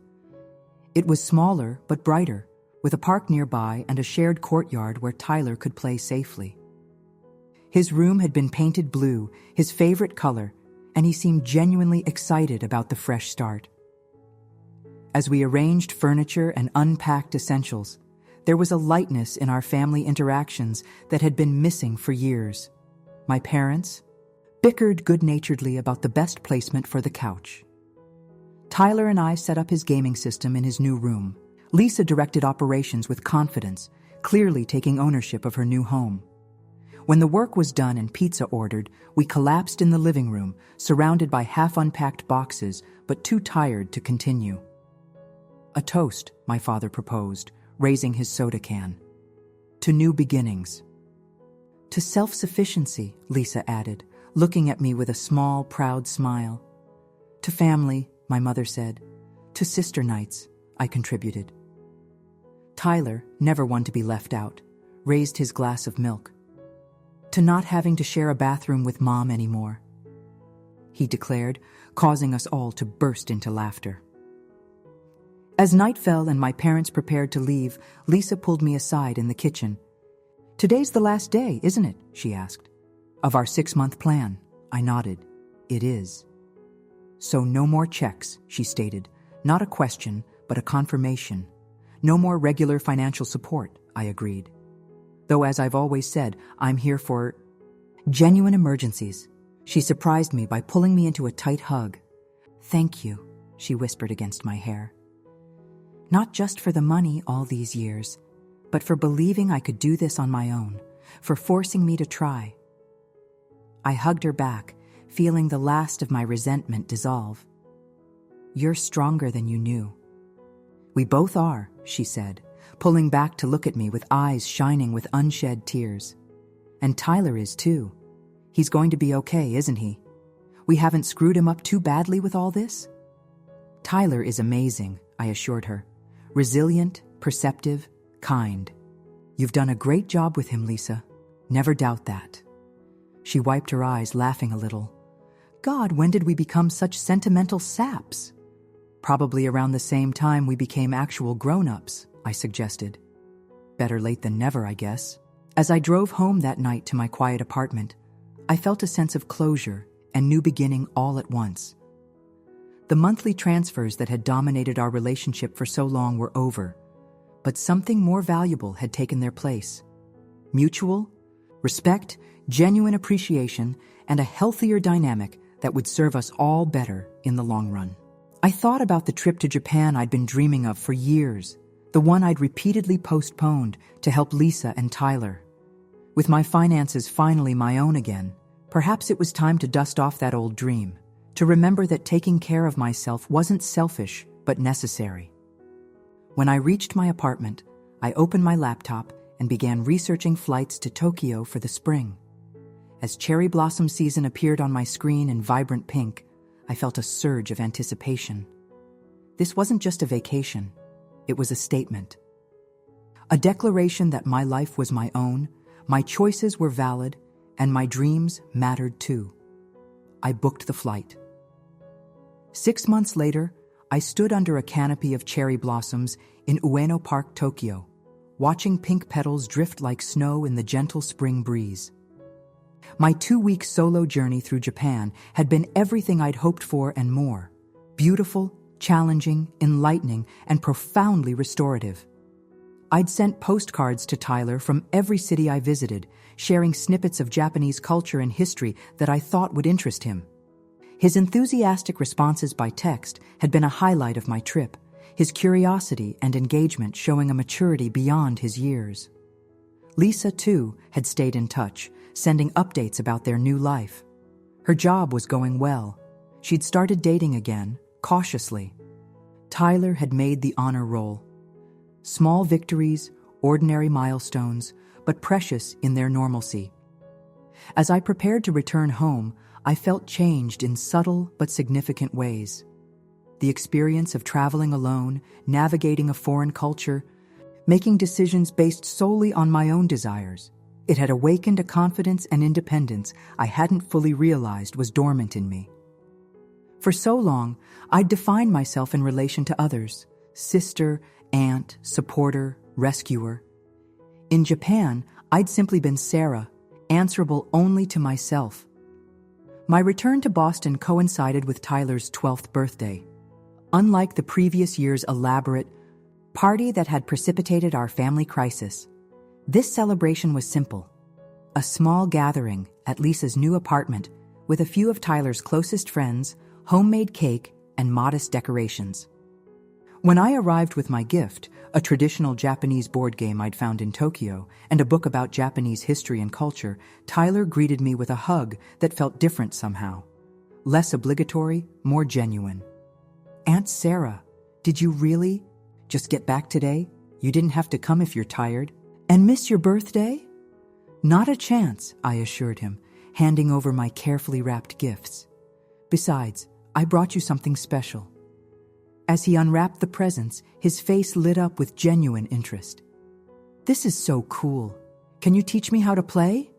It was smaller but brighter, with a park nearby and a shared courtyard where Tyler could play safely. His room had been painted blue, his favorite color, and he seemed genuinely excited about the fresh start. As we arranged furniture and unpacked essentials, there was a lightness in our family interactions that had been missing for years. My parents bickered good-naturedly about the best placement for the couch. Tyler and I set up his gaming system in his new room. Lisa directed operations with confidence, clearly taking ownership of her new home. When the work was done and pizza ordered, we collapsed in the living room, surrounded by half-unpacked boxes, but too tired to continue. "A toast," my father proposed, raising his soda can. "To new beginnings." "To self-sufficiency," Lisa added, looking at me with a small, proud smile. "To family," my mother said. "To sister nights," I contributed. Tyler, never one to be left out, raised his glass of milk. "To not having to share a bathroom with Mom anymore," he declared, causing us all to burst into laughter. As night fell and my parents prepared to leave, Lisa pulled me aside in the kitchen. "Today's the last day, isn't it?" she asked. "Of our 6-month plan," I nodded. "It is." "So no more checks," she stated. Not a question, but a confirmation. "No more regular financial support," I agreed. "Though, as I've always said, I'm here for genuine emergencies." She surprised me by pulling me into a tight hug. "Thank you," she whispered against my hair. "Not just for the money all these years, but for believing I could do this on my own, for forcing me to try." I hugged her back, feeling the last of my resentment dissolve. "You're stronger than you knew." "We both are," she said, pulling back to look at me with eyes shining with unshed tears. "And Tyler is too. He's going to be okay, isn't he? We haven't screwed him up too badly with all this?" "Tyler is amazing," I assured her. "Resilient, perceptive, kind. You've done a great job with him, Lisa. Never doubt that." She wiped her eyes, laughing a little. "God, when did we become such sentimental saps?" "Probably around the same time we became actual grown-ups," I suggested. Better late than never, I guess. As I drove home that night to my quiet apartment, I felt a sense of closure and new beginning all at once. The monthly transfers that had dominated our relationship for so long were over, but something more valuable had taken their place. Mutual respect, genuine appreciation, and a healthier dynamic that would serve us all better in the long run. I thought about the trip to Japan I'd been dreaming of for years, the one I'd repeatedly postponed to help Lisa and Tyler. With my finances finally my own again, perhaps it was time to dust off that old dream, to remember that taking care of myself wasn't selfish, but necessary. When I reached my apartment, I opened my laptop and began researching flights to Tokyo for the spring. As cherry blossom season appeared on my screen in vibrant pink, I felt a surge of anticipation. This wasn't just a vacation, it was a statement. A declaration that my life was my own, my choices were valid, and my dreams mattered too. I booked the flight. 6 months later, I stood under a canopy of cherry blossoms in Ueno Park, Tokyo, watching pink petals drift like snow in the gentle spring breeze. My 2-week solo journey through Japan had been everything I'd hoped for and more. Beautiful, challenging, enlightening, and profoundly restorative. I'd sent postcards to Tyler from every city I visited, sharing snippets of Japanese culture and history that I thought would interest him. His enthusiastic responses by text had been a highlight of my trip, his curiosity and engagement showing a maturity beyond his years. Lisa, too, had stayed in touch, sending updates about their new life. Her job was going well. She'd started dating again, cautiously. Tyler had made the honor roll. Small victories, ordinary milestones, but precious in their normalcy. As I prepared to return home, I felt changed in subtle but significant ways. The experience of traveling alone, navigating a foreign culture, making decisions based solely on my own desires. It had awakened a confidence and independence I hadn't fully realized was dormant in me. For so long, I'd defined myself in relation to others: sister, aunt, supporter, rescuer. In Japan, I'd simply been Sarah, answerable only to myself. My return to Boston coincided with Tyler's 12th birthday. Unlike the previous year's elaborate party that had precipitated our family crisis, this celebration was simple. A small gathering at Lisa's new apartment with a few of Tyler's closest friends, homemade cake, and modest decorations. When I arrived with my gift, a traditional Japanese board game I'd found in Tokyo, and a book about Japanese history and culture, Tyler greeted me with a hug that felt different somehow. Less obligatory, more genuine. "Aunt Sarah, did you really just get back today? You didn't have to come if you're tired. And miss your birthday?" "Not a chance," I assured him, handing over my carefully wrapped gifts. "Besides, I brought you something special." As he unwrapped the presents, his face lit up with genuine interest. "This is so cool. Can you teach me how to play?"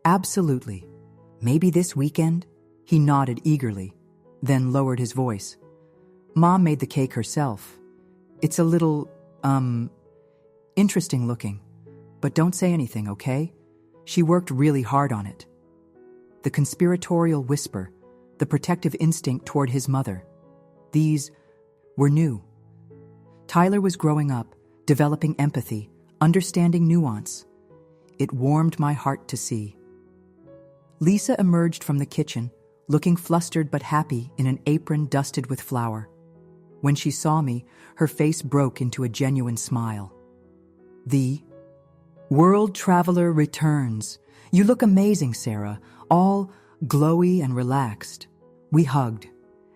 "Absolutely. Maybe this weekend?" He nodded eagerly, then lowered his voice. "Mom made the cake herself. It's a little, interesting looking. But don't say anything, okay? She worked really hard on it." The conspiratorial whisper, the protective instinct toward his mother. These were new. Tyler was growing up, developing empathy, understanding nuance. It warmed my heart to see. Lisa emerged from the kitchen, looking flustered but happy in an apron dusted with flour. When she saw me, her face broke into a genuine smile. "The world traveler returns. You look amazing, Sarah, all glowy and relaxed." We hugged,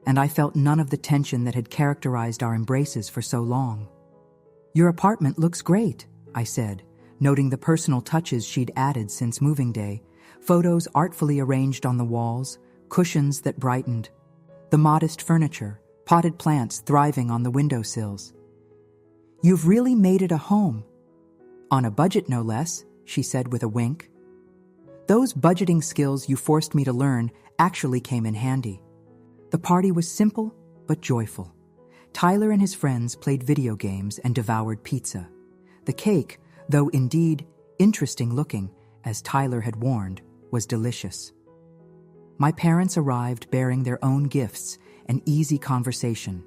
and I felt none of the tension that had characterized our embraces for so long. "Your apartment looks great," I said, noting the personal touches she'd added since moving day, photos artfully arranged on the walls, cushions that brightened, the modest furniture, potted plants thriving on the windowsills. "You've really made it a home. On a budget, no less," she said with a wink. Those budgeting skills you forced me to learn actually came in handy. The party was simple but joyful. Tyler and his friends played video games and devoured pizza. The cake, though indeed interesting looking, as Tyler had warned, was delicious. My parents arrived bearing their own gifts, an easy conversation.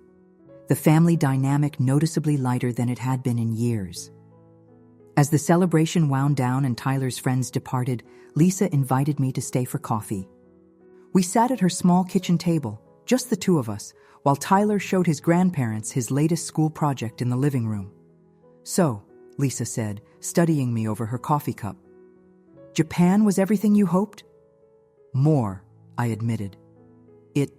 The family dynamic noticeably lighter than it had been in years. As the celebration wound down and Tyler's friends departed, Lisa invited me to stay for coffee. We sat at her small kitchen table, just the two of us, while Tyler showed his grandparents his latest school project in the living room. "So," Lisa said, studying me over her coffee cup, "Japan was everything you hoped?" "More," I admitted. "It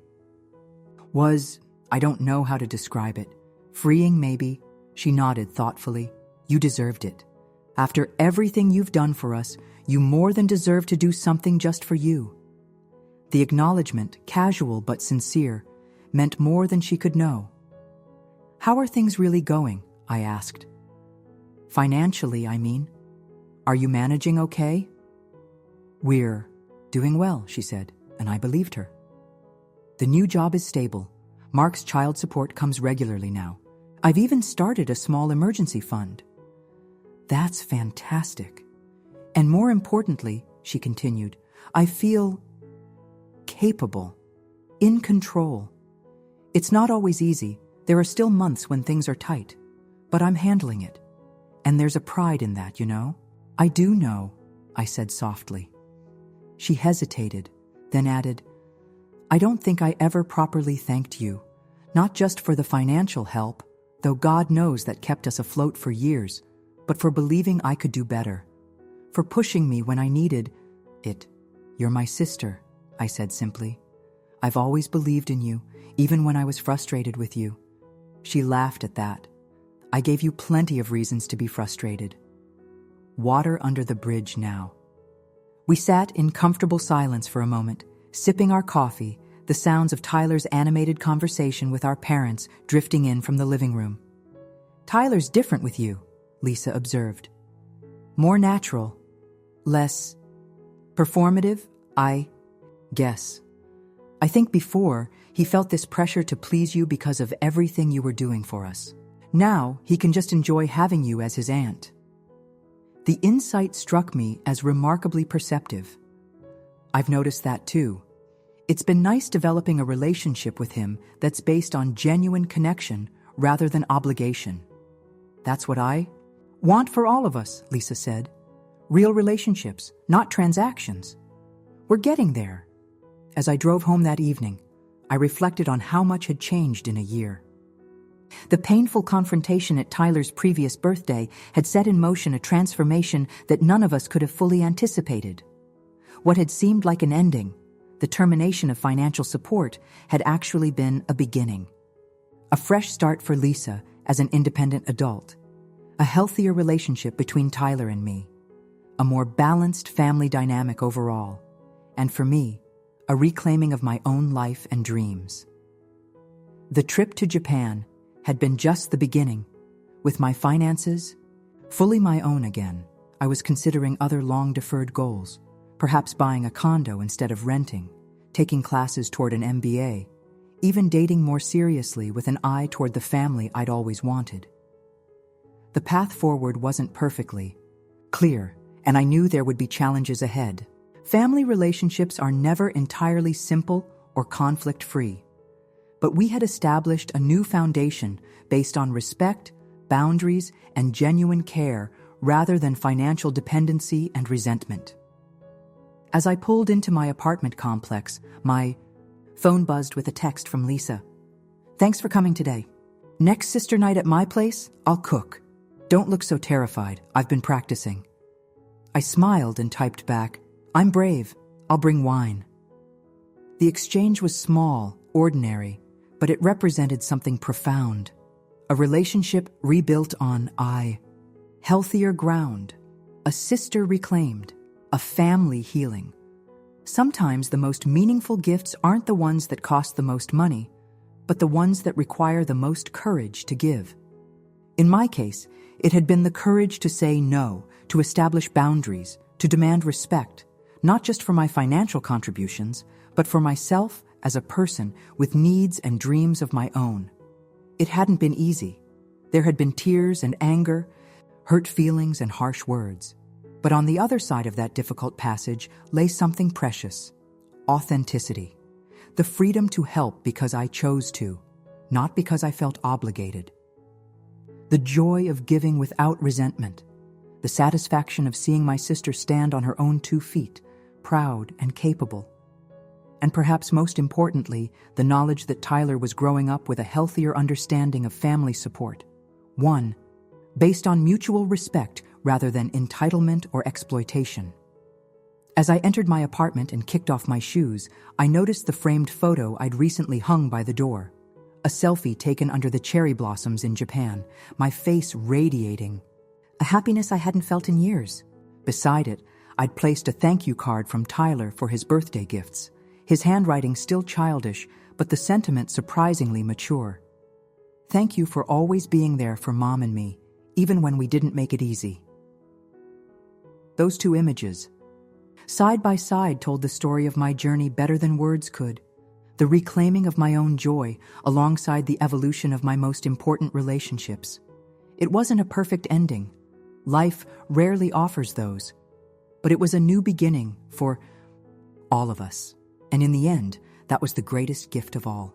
was, I don't know how to describe it. Freeing, maybe." She nodded thoughtfully. "You deserved it. After everything you've done for us, you more than deserve to do something just for you." The acknowledgement, casual but sincere, meant more than she could know. "How are things really going?" I asked. "Financially, I mean. Are you managing okay?" "We're doing well," she said, and I believed her. "The new job is stable. Mark's child support comes regularly now. I've even started a small emergency fund." "That's fantastic. And more importantly," she continued, "I feel capable, in control. It's not always easy. There are still months when things are tight. But I'm handling it. And there's a pride in that, you know." "I do know," I said softly. She hesitated, then added, I don't think I ever properly thanked you, not just for the financial help, though God knows that kept us afloat for years, but for believing I could do better, for pushing me when I needed it. You're my sister, I said simply. I've always believed in you, even when I was frustrated with you. She laughed at that. I gave you plenty of reasons to be frustrated. Water under the bridge now. We sat in comfortable silence for a moment, sipping our coffee, the sounds of Tyler's animated conversation with our parents drifting in from the living room. Tyler's different with you, Lisa observed. More natural, less performative, I guess. I think before, he felt this pressure to please you because of everything you were doing for us. Now, he can just enjoy having you as his aunt. The insight struck me as remarkably perceptive. I've noticed that too. It's been nice developing a relationship with him that's based on genuine connection rather than obligation. That's what I want for all of us, Lisa said. Real relationships, not transactions. We're getting there. As I drove home that evening, I reflected on how much had changed in a year. The painful confrontation at Tyler's previous birthday had set in motion a transformation that none of us could have fully anticipated. What had seemed like an ending, the termination of financial support, had actually been a beginning. A fresh start for Lisa as an independent adult. A healthier relationship between Tyler and me. A more balanced family dynamic overall. And for me, a reclaiming of my own life and dreams. The trip to Japan had been just the beginning. With my finances fully my own again, I was considering other long-deferred goals, perhaps buying a condo instead of renting, taking classes toward an MBA, even dating more seriously with an eye toward the family I'd always wanted. The path forward wasn't perfectly clear, and I knew there would be challenges ahead. Family relationships are never entirely simple or conflict-free. But we had established a new foundation based on respect, boundaries, and genuine care rather than financial dependency and resentment. As I pulled into my apartment complex, my phone buzzed with a text from Lisa. Thanks for coming today. Next sister night at my place, I'll cook. Don't look so terrified. I've been practicing. I smiled and typed back, I'm brave. I'll bring wine. The exchange was small, ordinary, but it represented something profound. A relationship rebuilt on healthier ground. A sister reclaimed. A family healing. Sometimes the most meaningful gifts aren't the ones that cost the most money, but the ones that require the most courage to give. In my case, it had been the courage to say no, to establish boundaries, to demand respect, not just for my financial contributions, but for myself as a person with needs and dreams of my own. It hadn't been easy. There had been tears and anger, hurt feelings and harsh words. But on the other side of that difficult passage lay something precious: authenticity. The freedom to help because I chose to, not because I felt obligated. The joy of giving without resentment. The satisfaction of seeing my sister stand on her own 2 feet, proud and capable. And perhaps most importantly, the knowledge that Tyler was growing up with a healthier understanding of family support. One, based on mutual respect rather than entitlement or exploitation. As I entered my apartment and kicked off my shoes, I noticed the framed photo I'd recently hung by the door. A selfie taken under the cherry blossoms in Japan, my face radiating. A happiness I hadn't felt in years. Beside it, I'd placed a thank you card from Tyler for his birthday gifts. His handwriting still childish, but the sentiment surprisingly mature. Thank you for always being there for Mom and me, even when we didn't make it easy. Those 2 images, side by side, told the story of my journey better than words could. The reclaiming of my own joy alongside the evolution of my most important relationships. It wasn't a perfect ending. Life rarely offers those. But it was a new beginning for all of us. And in the end, that was the greatest gift of all.